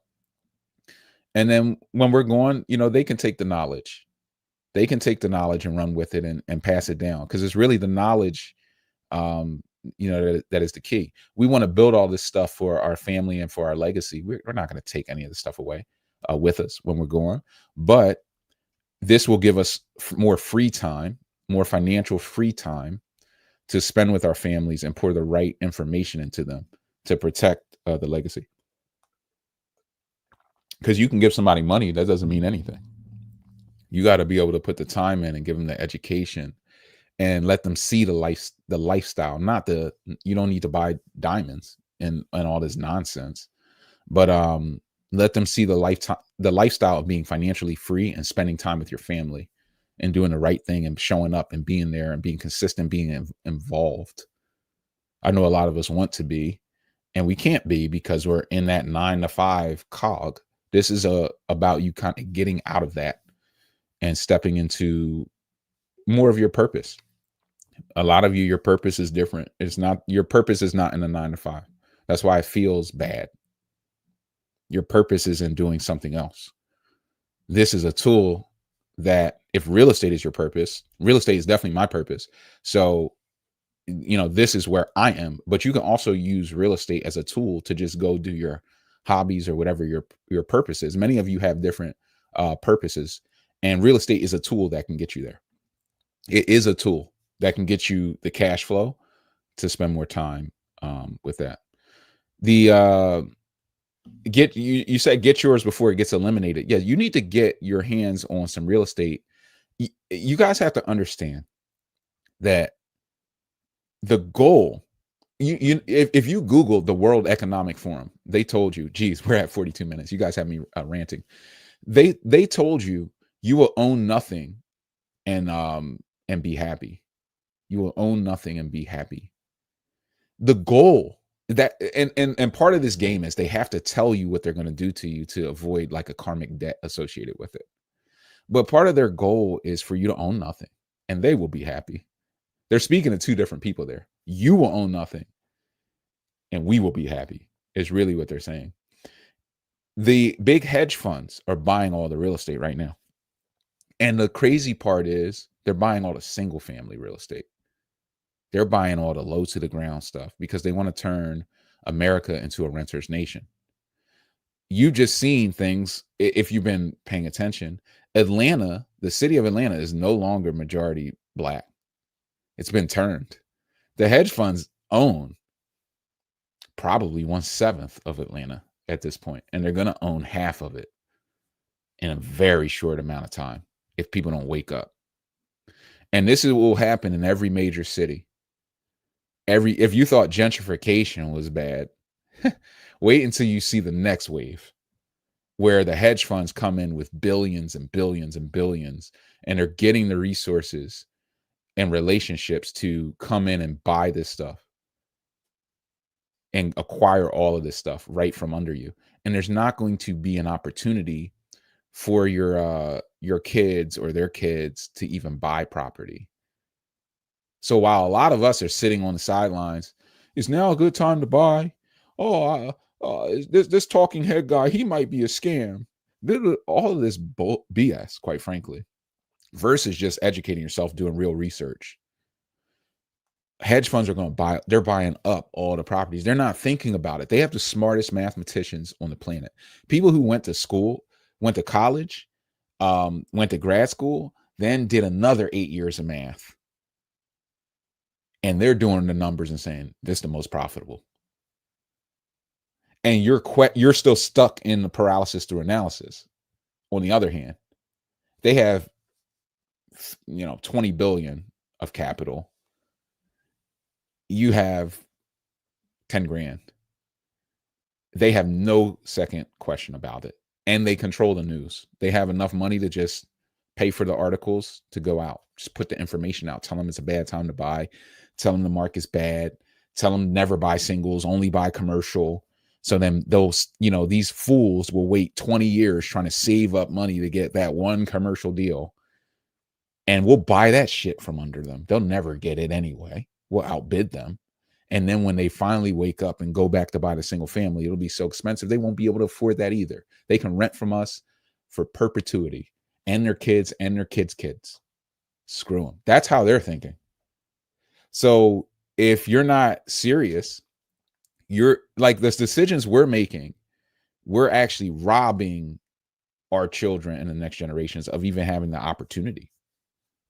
And then when we're gone, they can take the knowledge. They can take the knowledge and run with it and pass it down, because it's really the knowledge that is the key. We want to build all this stuff for our family and for our legacy. We're not going to take any of the stuff away with us when we're gone, but this will give us more free time, more financial free time to spend with our families and pour the right information into them to protect the legacy. Because you can give somebody money, that doesn't mean anything. You got to be able to put the time in and give them the education and let them see the lifestyle. You don't need to buy diamonds and all this nonsense, but let them see the lifestyle of being financially free and spending time with your family and doing the right thing and showing up and being there and being consistent, being involved. I know a lot of us want to be, and we can't be because we're in that 9-to-5 cog. This is about you kind of getting out of that and stepping into more of your purpose. A lot of you, your purpose is different. Your purpose is not in the 9-to-5. That's why it feels bad. Your purpose is in doing something else. This is a tool that, if real estate is your purpose, real estate is definitely my purpose. So, this is where I am, but you can also use real estate as a tool to just go do your hobbies or whatever your purpose is. Many of you have different purposes, and real estate is a tool that can get you there. It is a tool that can get you the cash flow to spend more time with that. You said get yours before it gets eliminated. Yeah, you need to get your hands on some real estate. You guys have to understand that the goal, if you Google the World Economic Forum, they told you, geez, we're at 42 minutes. You guys have me ranting. They told you will own nothing and be happy. You will own nothing and be happy. The goal that and part of this game is they have to tell you what they're going to do to you to avoid like a karmic debt associated with it. But part of their goal is for you to own nothing and they will be happy. They're speaking to two different people there. You will own nothing and we will be happy is really what they're saying. The big hedge funds are buying all the real estate right now. And the crazy part is they're buying all the single family real estate. They're buying all the low to the ground stuff because they want to turn America into a renter's nation. You've just seen things, if you've been paying attention. Atlanta, the city of Atlanta, is no longer majority Black. It's been turned. The hedge funds own probably 1/7 of Atlanta at this point, and they're going to own half of it in a very short amount of time if people don't wake up. And this will happen in every major city. If you thought gentrification was bad, wait until you see the next wave where the hedge funds come in with billions and billions and billions, and they're getting the resources and relationships to come in and buy this stuff and acquire all of this stuff right from under you. And there's not going to be an opportunity for your kids or their kids to even buy property. So while a lot of us are sitting on the sidelines, is now a good time to buy? Oh, this talking head guy, he might be a scam. All of this BS, quite frankly, versus just educating yourself, doing real research. Hedge funds are going to they're buying up all the properties. They're not thinking about it. They have the smartest mathematicians on the planet. People who went to school, went to college, went to grad school, then did another 8 years of math. And they're doing the numbers and saying, this is the most profitable. And you're still stuck in the paralysis through analysis. On the other hand, they have, 20 billion of capital. You have 10 grand. They have no second question about it. And they control the news. They have enough money to just pay for the articles to go out. Just put the information out. Tell them it's a bad time to buy. Tell them the market's bad. Tell them never buy singles, only buy commercial. So then those, these fools will wait 20 years trying to save up money to get that one commercial deal. And we'll buy that shit from under them. They'll never get it anyway. We'll outbid them. And then when they finally wake up and go back to buy the single family, it'll be so expensive. They won't be able to afford that either. They can rent from us for perpetuity, and their kids and their kids' kids. Screw them. That's how they're thinking. So if you're not serious, you're like, this decisions we're making, we're actually robbing our children and the next generations of even having the opportunity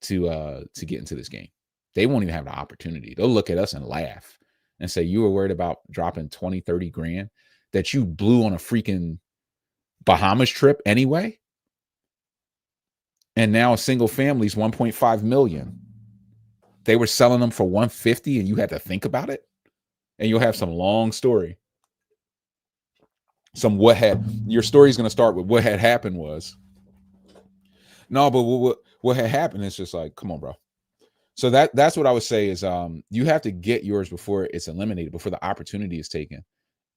to get into this game. They won't even have the opportunity. They'll look at us and laugh and say, you were worried about dropping 20, 30 grand that you blew on a freaking Bahamas trip anyway. And now a single family is 1.5 million. They were selling them for 150 and you had to think about it. And you'll have some long story. Your story is going to start with what had happened was. No, but what had happened is just like, come on, bro. So that's what I would say is you have to get yours before it's eliminated, before the opportunity is taken.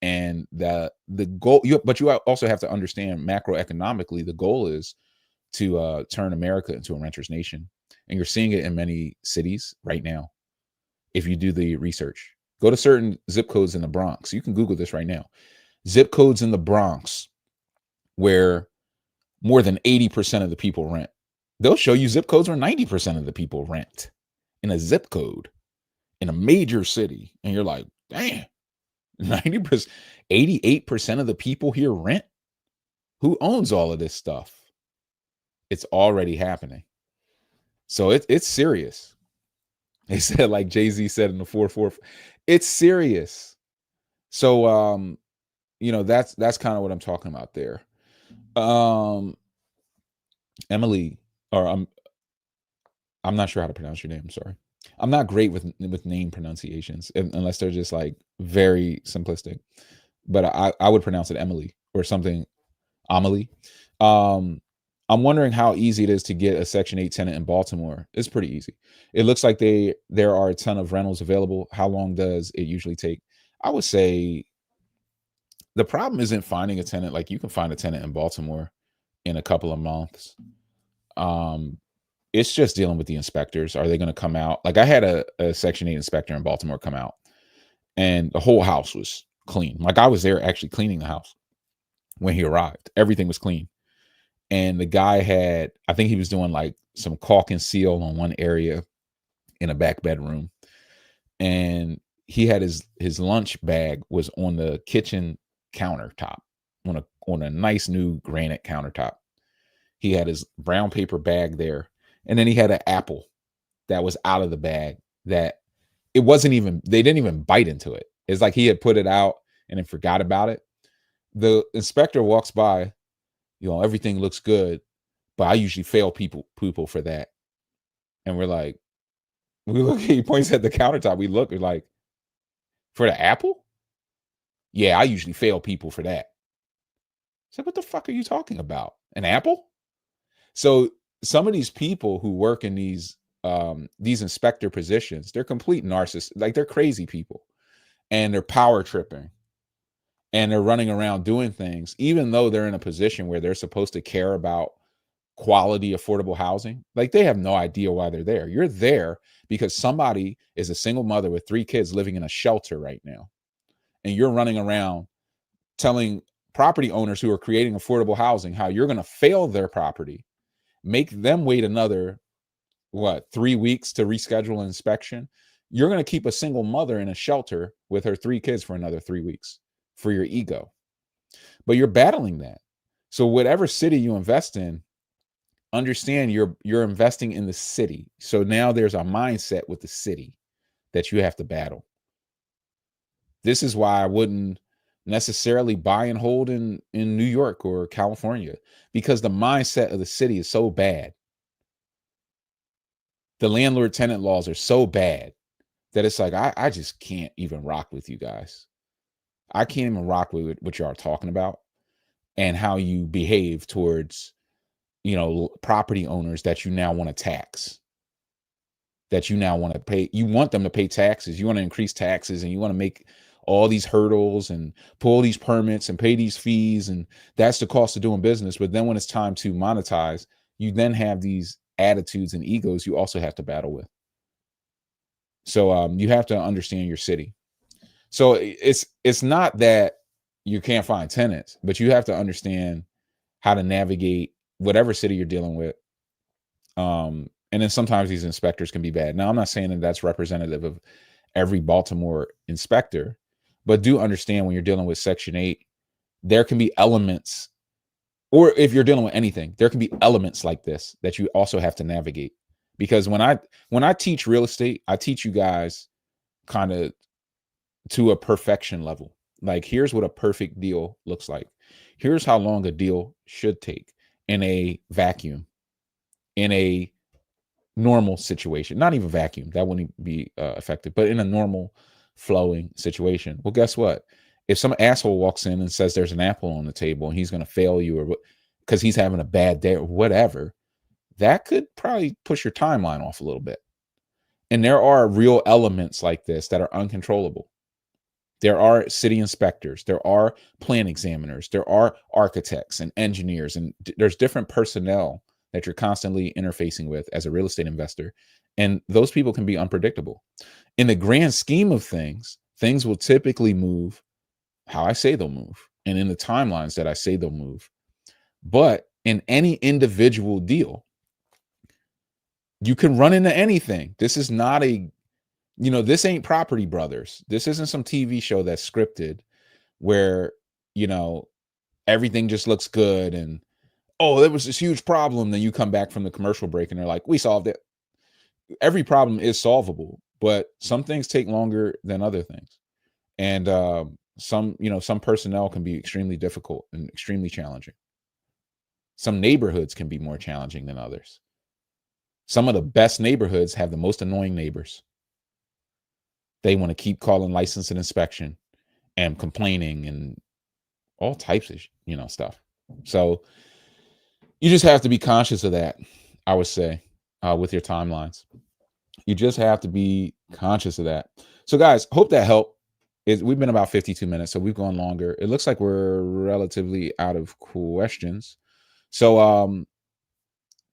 And the goal, but you also have to understand macroeconomically, the goal is to turn America into a renter's nation. And you're seeing it in many cities right now. If you do the research, go to certain zip codes in the Bronx. You can Google this right now. Zip codes in the Bronx where more than 80% of the people rent. They'll show you zip codes where 90% of the people rent in a zip code in a major city. And you're like, damn, 90%, 88% of the people here rent. Who owns all of this stuff? It's already happening. So it's serious. They said, like Jay-Z said in the 4-4, it's serious. So, that's kind of what I'm talking about there. Emily, or I'm not sure how to pronounce your name. I'm sorry. I'm not great with name pronunciations unless they're just like very simplistic, but I would pronounce it Emily or something. Amelie. I'm wondering how easy it is to get a Section 8 tenant in Baltimore. It's pretty easy. It looks like there are a ton of rentals available. How long does it usually take? I would say the problem isn't finding a tenant. Like, you can find a tenant in Baltimore in a couple of months. It's just dealing with the inspectors. Are they going to come out? Like, I had a Section 8 inspector in Baltimore come out, and the whole house was clean. Like, I was there actually cleaning the house when he arrived. Everything was clean. And the guy I think he was doing like some caulk and seal on one area in a back bedroom. And he had his lunch bag was on the kitchen countertop, on a nice new granite countertop. He had his brown paper bag there. And then he had an apple that was out of the bag that they didn't even bite into it. It's like he had put it out and then forgot about it. The inspector walks by, everything looks good, but I usually fail people for that. And we're like, he points at the countertop. We're like, for the apple? Yeah, I usually fail people for that. So what the fuck are you talking about? An apple? So some of these people who work in these inspector positions, they're complete narcissists. Like, they're crazy people, and they're power tripping, and they're running around doing things, even though they're in a position where they're supposed to care about quality, affordable housing. Like, they have no idea why they're there. You're there because somebody is a single mother with 3 kids living in a shelter right now. And you're running around telling property owners who are creating affordable housing how you're going to fail their property, make them wait another, 3 weeks to reschedule an inspection. You're going to keep a single mother in a shelter with her 3 kids for another 3 weeks for your ego. But you're battling that. So whatever city you invest in, understand you're investing in the city. So now there's a mindset with the city that you have to battle. This is why I wouldn't necessarily buy and hold in New York or California, because the mindset of the city is so bad. The landlord tenant laws are so bad that it's like, I just can't even rock with you guys. I can't even rock with what y'all are talking about and how you behave towards, property owners that you now want to tax, that you now want to pay. You want them to pay taxes. You want to increase taxes, and you want to make all these hurdles and pull these permits and pay these fees. And that's the cost of doing business. But then when it's time to monetize, you then have these attitudes and egos you also have to battle with. So you have to understand your city. So it's not that you can't find tenants, but you have to understand how to navigate whatever city you're dealing with. And then sometimes these inspectors can be bad. Now, I'm not saying that that's representative of every Baltimore inspector, but do understand when you're dealing with Section 8, there can be elements, or if you're dealing with anything, there can be elements like this that you also have to navigate. Because when I teach real estate, I teach you guys kind of to a perfection level. Like, here's what a perfect deal looks like. Here's how long a deal should take in a vacuum, in a normal situation. Not even vacuum, that wouldn't be effective, but in a normal flowing situation. Well, guess what? If some asshole walks in and says there's an apple on the table and he's going to fail you, or because he's having a bad day or whatever, that could probably push your timeline off a little bit. And there are real elements like this that are uncontrollable. There are city inspectors, there are plan examiners, there are architects and engineers, and there's different personnel that you're constantly interfacing with as a real estate investor. And those people can be unpredictable. In the grand scheme of things, things will typically move how I say they'll move, and in the timelines that I say they'll move. But in any individual deal, you can run into anything. This is not this ain't Property Brothers. This isn't some TV show that's scripted where, everything just looks good and, oh, there was this huge problem. Then you come back from the commercial break and they're like, we solved it. Every problem is solvable, but some things take longer than other things. And some personnel can be extremely difficult and extremely challenging. Some neighborhoods can be more challenging than others. Some of the best neighborhoods have the most annoying neighbors. They want to keep calling license and inspection and complaining and all types of, stuff. So you just have to be conscious of that, I would say, with your timelines. You just have to be conscious of that. So guys, hope that helped. We've been about 52 minutes, so we've gone longer. It looks like we're relatively out of questions. So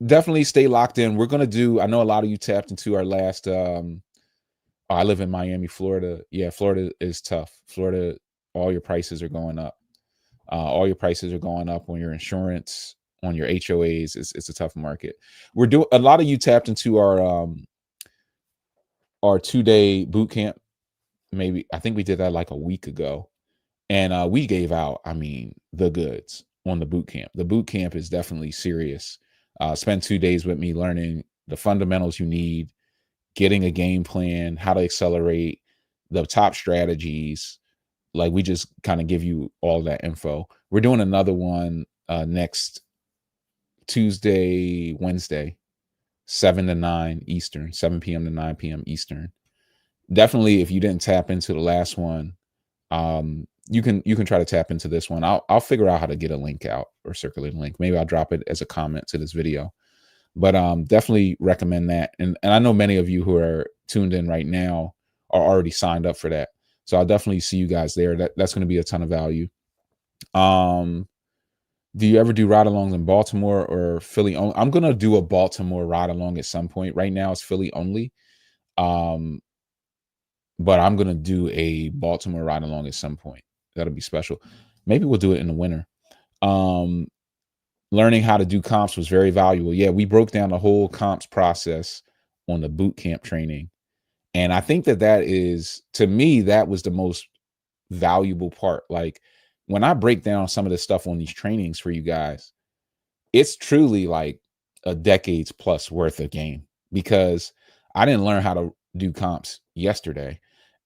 definitely stay locked in. We're going to do, I know a lot of you tapped into our last, I live in Miami, Florida. Yeah, Florida is tough. Florida, all your prices are going up. All your prices are going up on your insurance, on your HOAs. It's a tough market. We're doing, a lot of you tapped into our 2-day boot camp. Maybe, I think we did that like a week ago. And we gave out, the goods on the boot camp. The boot camp is definitely serious. Spend 2 days with me learning the fundamentals you need, getting a game plan, how to accelerate, the top strategies. Like, we just kind of give you all that info. We're doing another one next Tuesday, Wednesday, 7 to 9 Eastern, 7 p.m. to 9 p.m. Eastern. Definitely, if you didn't tap into the last one, you can try to tap into this one. I'll figure out how to get a link out or circulate a link. Maybe I'll drop it as a comment to this video. But definitely recommend that. And I know many of you who are tuned in right now are already signed up for that. So I'll definitely see you guys there. That's going to be a ton of value. Do you ever do ride-alongs in Baltimore or Philly only? I'm going to do a Baltimore ride-along at some point. Right now it's Philly only. But I'm going to do a Baltimore ride-along at some point. That'll be special. Maybe we'll do it in the winter. Learning how to do comps was very valuable. Yeah, we broke down the whole comps process on the boot camp training. And I think that is, to me, that was the most valuable part. Like, when I break down some of the stuff on these trainings for you guys, it's truly like a decade's plus worth of game, because I didn't learn how to do comps yesterday.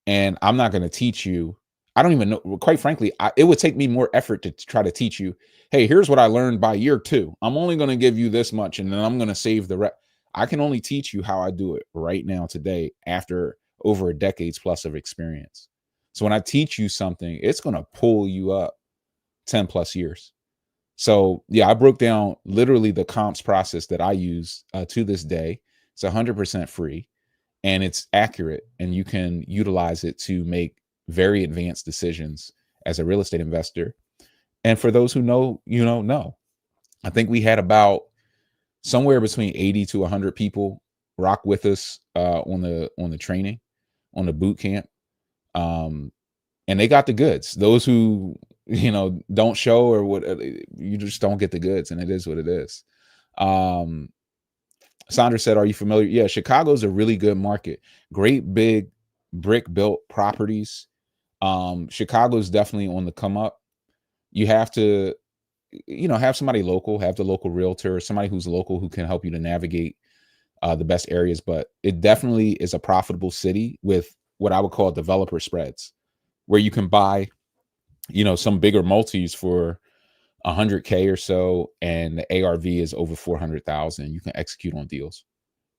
And I'm not going to teach you. I don't even know, quite frankly, it would take me more effort to try to teach you, hey, here's what I learned by year 2. I'm only going to give you this much, and then I'm going to save the rest. I can only teach you how I do it right now today, after over a decade's plus of experience. So when I teach you something, it's going to pull you up 10 plus years. So yeah, I broke down literally the comps process that I use to this day. It's 100% free and it's accurate, and you can utilize it to make very advanced decisions as a real estate investor. And for those who know, know. I think we had about somewhere between 80 to 100 people rock with us on the training, on the boot camp. And they got the goods. Those who, don't show or what, you just don't get the goods, and it is what it is. Sandra said, are you familiar? Yeah, Chicago's a really good market. Great big brick built properties. Chicago's definitely on the come up. You have to, have somebody local, have the local realtor, somebody who's local who can help you to navigate the best areas. But it definitely is a profitable city with what I would call developer spreads, where you can buy, some bigger multis for 100K or so, and the ARV is over 400,000. You can execute on deals.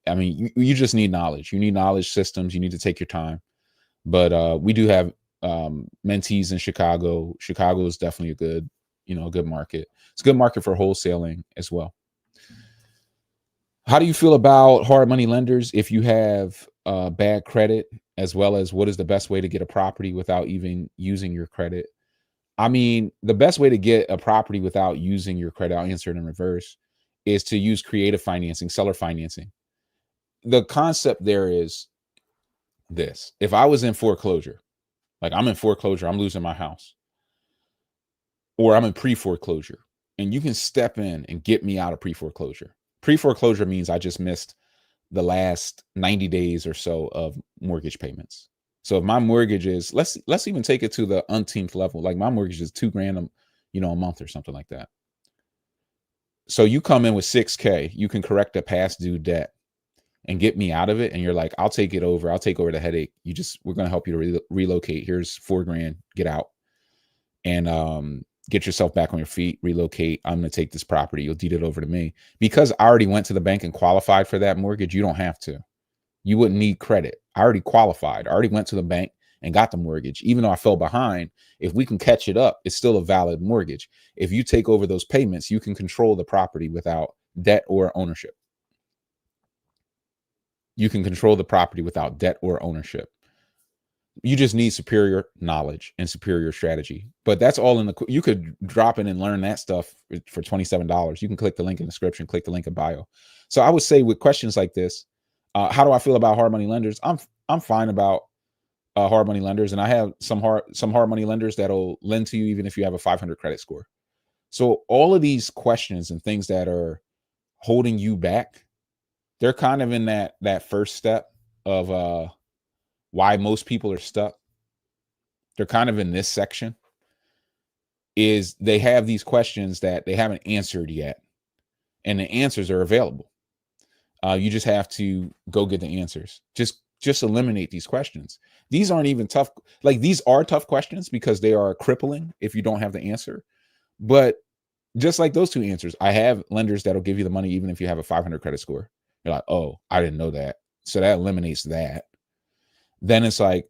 I mean, you just need knowledge. You need knowledge, systems. You need to take your time. But we do have mentees in Chicago. Chicago is definitely a good market. It's a good market for wholesaling as well. How do you feel about hard money lenders if you have bad credit, as well as what is the best way to get a property without even using your credit? I mean, the best way to get a property without using your credit, I'll answer it in reverse, is to use creative financing, seller financing. The concept there is this. If I was in foreclosure, like I'm in foreclosure, I'm losing my house, or I'm in pre-foreclosure, and you can step in and get me out of pre-foreclosure. Pre-foreclosure means I just missed the last 90 days or so of mortgage payments. So if my mortgage is, let's even take it to the umpteenth level. Like my mortgage is $2,000, a month or something like that. So you come in with 6K, you can correct a past due debt and get me out of it. And you're like, I'll take it over. I'll take over the headache. We're going to help you to relocate. Here's $4,000, get out and get yourself back on your feet, relocate. I'm going to take this property. You'll deed it over to me. Because I already went to the bank and qualified for that mortgage, you don't have to. You wouldn't need credit. I already qualified. I already went to the bank and got the mortgage. Even though I fell behind, if we can catch it up, it's still a valid mortgage. If you take over those payments, you can control the property without debt or ownership. You can control the property without debt or ownership. You just need superior knowledge and superior strategy. But that's all you could drop in and learn that stuff for $27. You can click the link in the description, click the link in bio. So I would say with questions like this, how do I feel about hard money lenders? I'm fine about hard money lenders, and I have some hard money lenders that'll lend to you even if you have a 500 credit score. So all of these questions and things that are holding you back, they're kind of in that first step of why most people are stuck. They're kind of in this section, is they have these questions that they haven't answered yet, and the answers are available. You just have to go get the answers. Just eliminate these questions. These aren't even tough. Like, these are tough questions because they are crippling if you don't have the answer. But just like those two answers, I have lenders that'll give you the money even if you have a 500 credit score. You're like, oh, I didn't know that. So that eliminates that. Then it's like,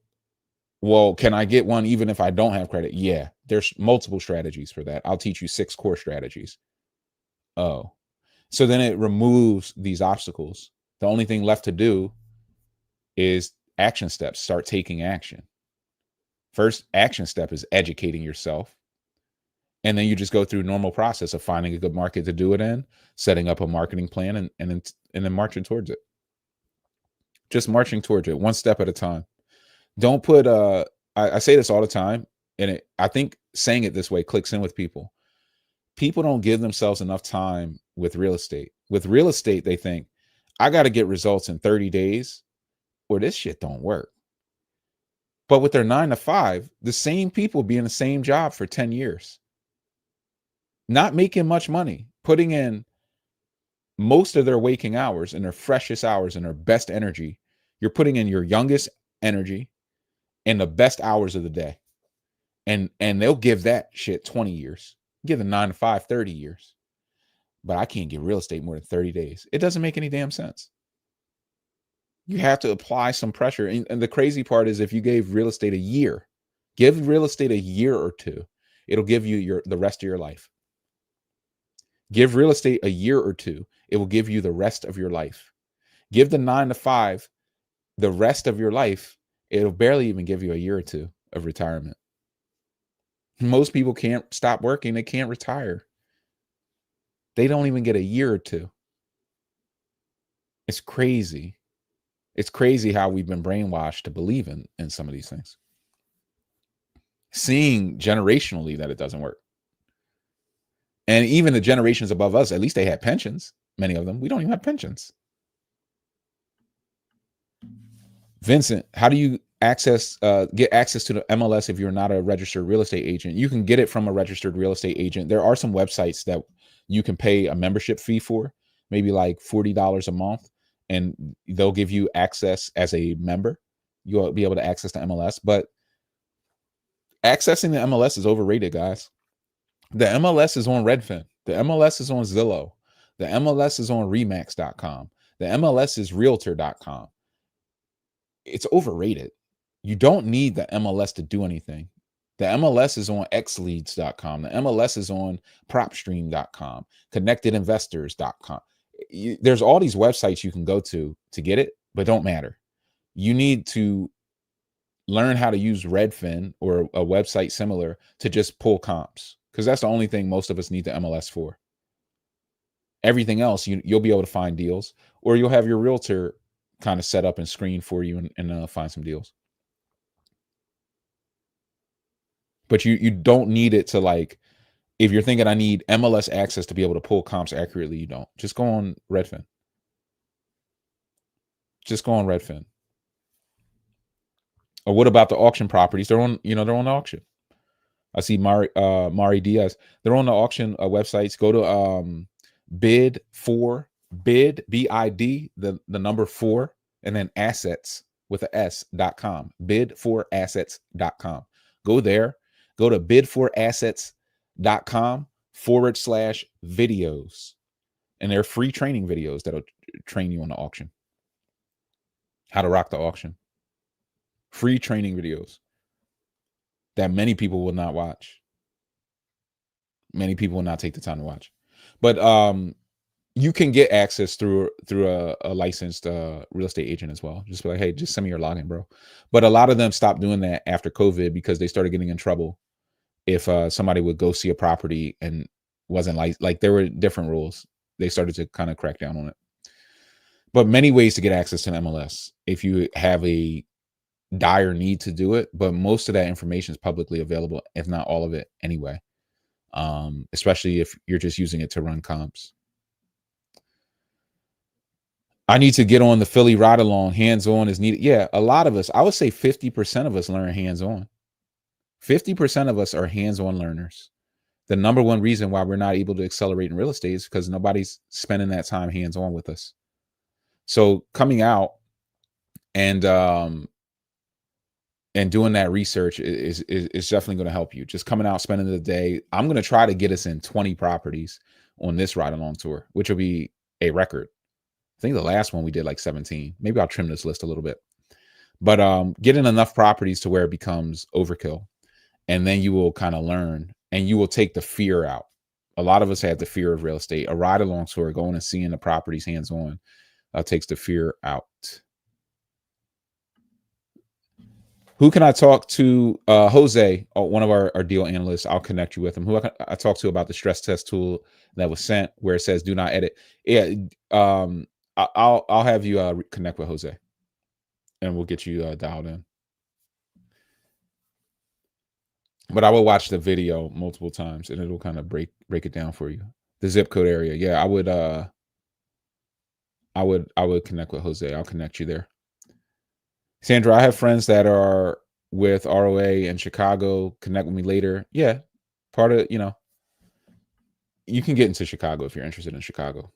well, can I get one even if I don't have credit? Yeah, there's multiple strategies for that. I'll teach you 6 core strategies. Oh, so then it removes these obstacles. The only thing left to do is action steps. Start taking action. First action step is educating yourself. And then you just go through normal process of finding a good market to do it in, setting up a marketing plan, and then marching towards it. Just marching towards it, one step at a time. Don't put I say this all the time, and I think saying it this way clicks in with people. People don't give themselves enough time with real estate. With real estate, they think, I got to get results in 30 days or this shit don't work. But with their 9 to 5, the same people be in the same job for 10 years, not making much money, putting in most of their waking hours and their freshest hours and their best energy. You're putting in your youngest energy and the best hours of the day. And they'll give that shit 20 years, give the 9 to 5, 30 years. But I can't get real estate more than 30 days. It doesn't make any damn sense. You have to apply some pressure. And the crazy part is if you gave real estate a year, Give real estate a year or two. It'll give you the rest of your life. Give real estate a year or two. It will give you the rest of your life. Give the 9 to 5 the rest of your life. It'll barely even give you a year or two of retirement. Most people can't stop working. They can't retire. They don't even get a year or two. It's crazy. It's crazy how we've been brainwashed to believe in some of these things. Seeing generationally that it doesn't work. And even the generations above us, at least they had pensions. Many of them, we don't even have pensions. Vincent, how do you get access to the MLS if you're not a registered real estate agent? You can get it from a registered real estate agent. There are some websites that you can pay a membership fee for, maybe like $40 a month, and they'll give you access as a member. You'll be able to access the MLS, but accessing the MLS is overrated, guys. The MLS is on Redfin. The MLS is on Zillow. The MLS is on Remax.com. The MLS is Realtor.com. It's overrated. You don't need the MLS to do anything. The MLS is on xleads.com. The MLS is on propstream.com, connectedinvestors.com. There's all these websites you can go to get it, but don't matter. You need to learn how to use Redfin or a website similar to just pull comps, because that's the only thing most of us need the MLS for. Everything else, you'll be able to find deals, or you'll have your realtor kind of set up and screen for you and find some deals. But you don't need it to, like, if you're thinking I need MLS access to be able to pull comps accurately, you don't. Just go on Redfin. Just go on Redfin. Or what about the auction properties? They're on, they're on the auction. I see Mari Diaz. They're on the auction websites. Go to bid bid BID the number 4 and then assets with a s.com. bid4assets.com. Go there. Go to bid4assets.com/videos. And they're free training videos that'll train you on the auction. How to rock the auction. Free training videos that many people will not watch. Many people will not take the time to watch. But you can get access through a licensed real estate agent as well. Just be like, hey, just send me your login, bro. But a lot of them stopped doing that after COVID because they started getting in trouble if somebody would go see a property and wasn't like there were different rules. They started to kind of crack down on it. But many ways to get access to an MLS if you have a dire need to do it. But most of that information is publicly available, if not all of it anyway. Especially if you're just using it to run comps. I need to get on the Philly ride along. Hands-on is needed. Yeah, a lot of us, I would say 50% of us learn hands-on. 50% of us are hands-on learners. The number one reason why we're not able to accelerate in real estate is because nobody's spending that time hands-on with us. So coming out and doing that research is definitely going to help you. Just coming out, spending the day. I'm going to try to get us in 20 properties on this ride along tour, which will be a record. I think the last one we did like 17. Maybe I'll trim this list a little bit. But getting enough properties to where it becomes overkill. And then you will kind of learn and you will take the fear out. A lot of us have the fear of real estate. A ride along tour, going and seeing the properties hands-on, takes the fear out. Who can I talk to? Jose, one of our deal analysts. I'll connect you with him. Who I talk to about the stress test tool that was sent where it says do not edit. Yeah, I'll have you connect with Jose, and we'll get you dialed in. But I will watch the video multiple times, and it'll kind of break it down for you. The zip code area, yeah, I would connect with Jose. I'll connect you there. Sandra, I have friends that are with ROA in Chicago. Connect with me later. Yeah, part of, you can get into Chicago if you're interested in Chicago.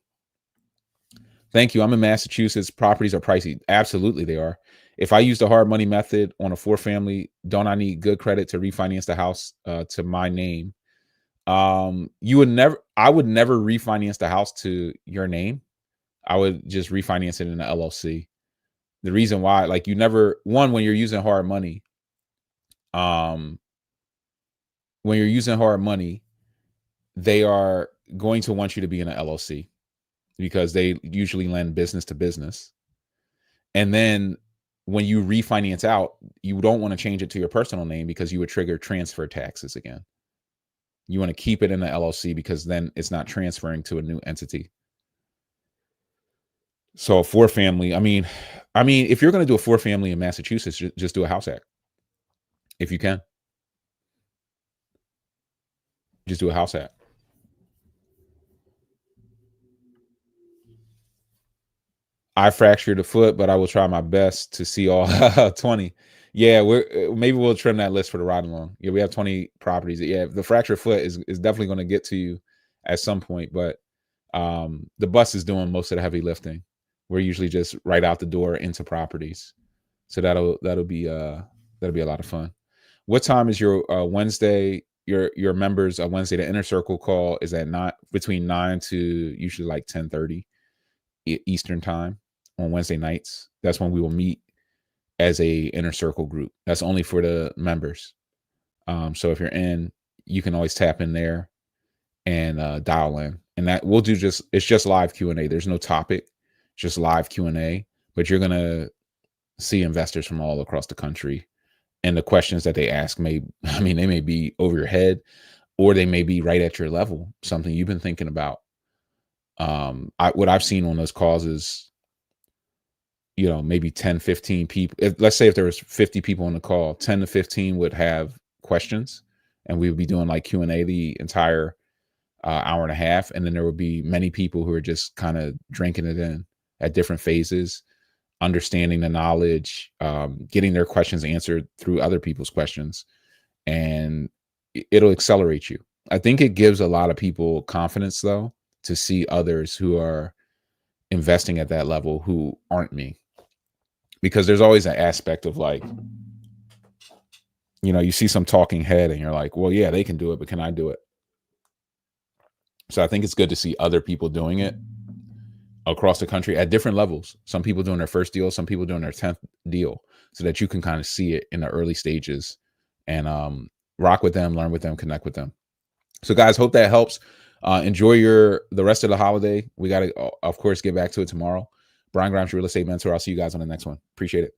Thank you. I'm in Massachusetts. Properties are pricey. Absolutely, they are. If I use the hard money method on a 4-family, don't I need good credit to refinance the house to my name? I would never refinance the house to your name. I would just refinance it in an LLC. The reason why, like, when you're using hard money, um, when you're using hard money, they are going to want you to be in an LLC because they usually lend business to business. And then when you refinance out, you don't want to change it to your personal name because you would trigger transfer taxes again. You want to keep it in the LLC because then it's not transferring to a new entity. So a four family, I mean, if you're going to do a four family in Massachusetts, just do a house act. If you can, just do a house act. I fractured a foot, but I will try my best to see all 20. Yeah, maybe we'll trim that list for the ride along. Yeah, we have 20 properties. Yeah, the fractured foot is definitely going to get to you at some point, but the bus is doing most of the heavy lifting. We're usually just right out the door into properties. So that'll be a lot of fun. What time is your Wednesday? Your members Wednesday, the inner circle call is at between 9 to usually like 10:30 Eastern time on Wednesday nights. That's when we will meet as a inner circle group. That's only for the members. So if you're in, you can always tap in there and dial in. And that we'll do it's just live Q&A. There's no topic, just live Q&A, but you're going to see investors from all across the country. And the questions that they ask they may be over your head or they may be right at your level, something you've been thinking about. What I've seen on those calls is, maybe 10, 15 people. Let's say if there was 50 people on the call, 10 to 15 would have questions and we would be doing like Q&A the entire hour and a half. And then there would be many people who are just kind of drinking it in at different phases, understanding the knowledge, getting their questions answered through other people's questions. And it'll accelerate you. I think it gives a lot of people confidence though, to see others who are investing at that level who aren't me. Because there's always an aspect of like, you see some talking head and you're like, well, yeah, they can do it, but can I do it? So I think it's good to see other people doing it across the country at different levels. Some people doing their first deal, some people doing their 10th deal, so that you can kind of see it in the early stages and rock with them, learn with them, connect with them. So guys, hope that helps. Enjoy the rest of the holiday. We got to, of course, get back to it tomorrow. Brian Grimes, Real Estate Mentor. I'll see you guys on the next one. Appreciate it.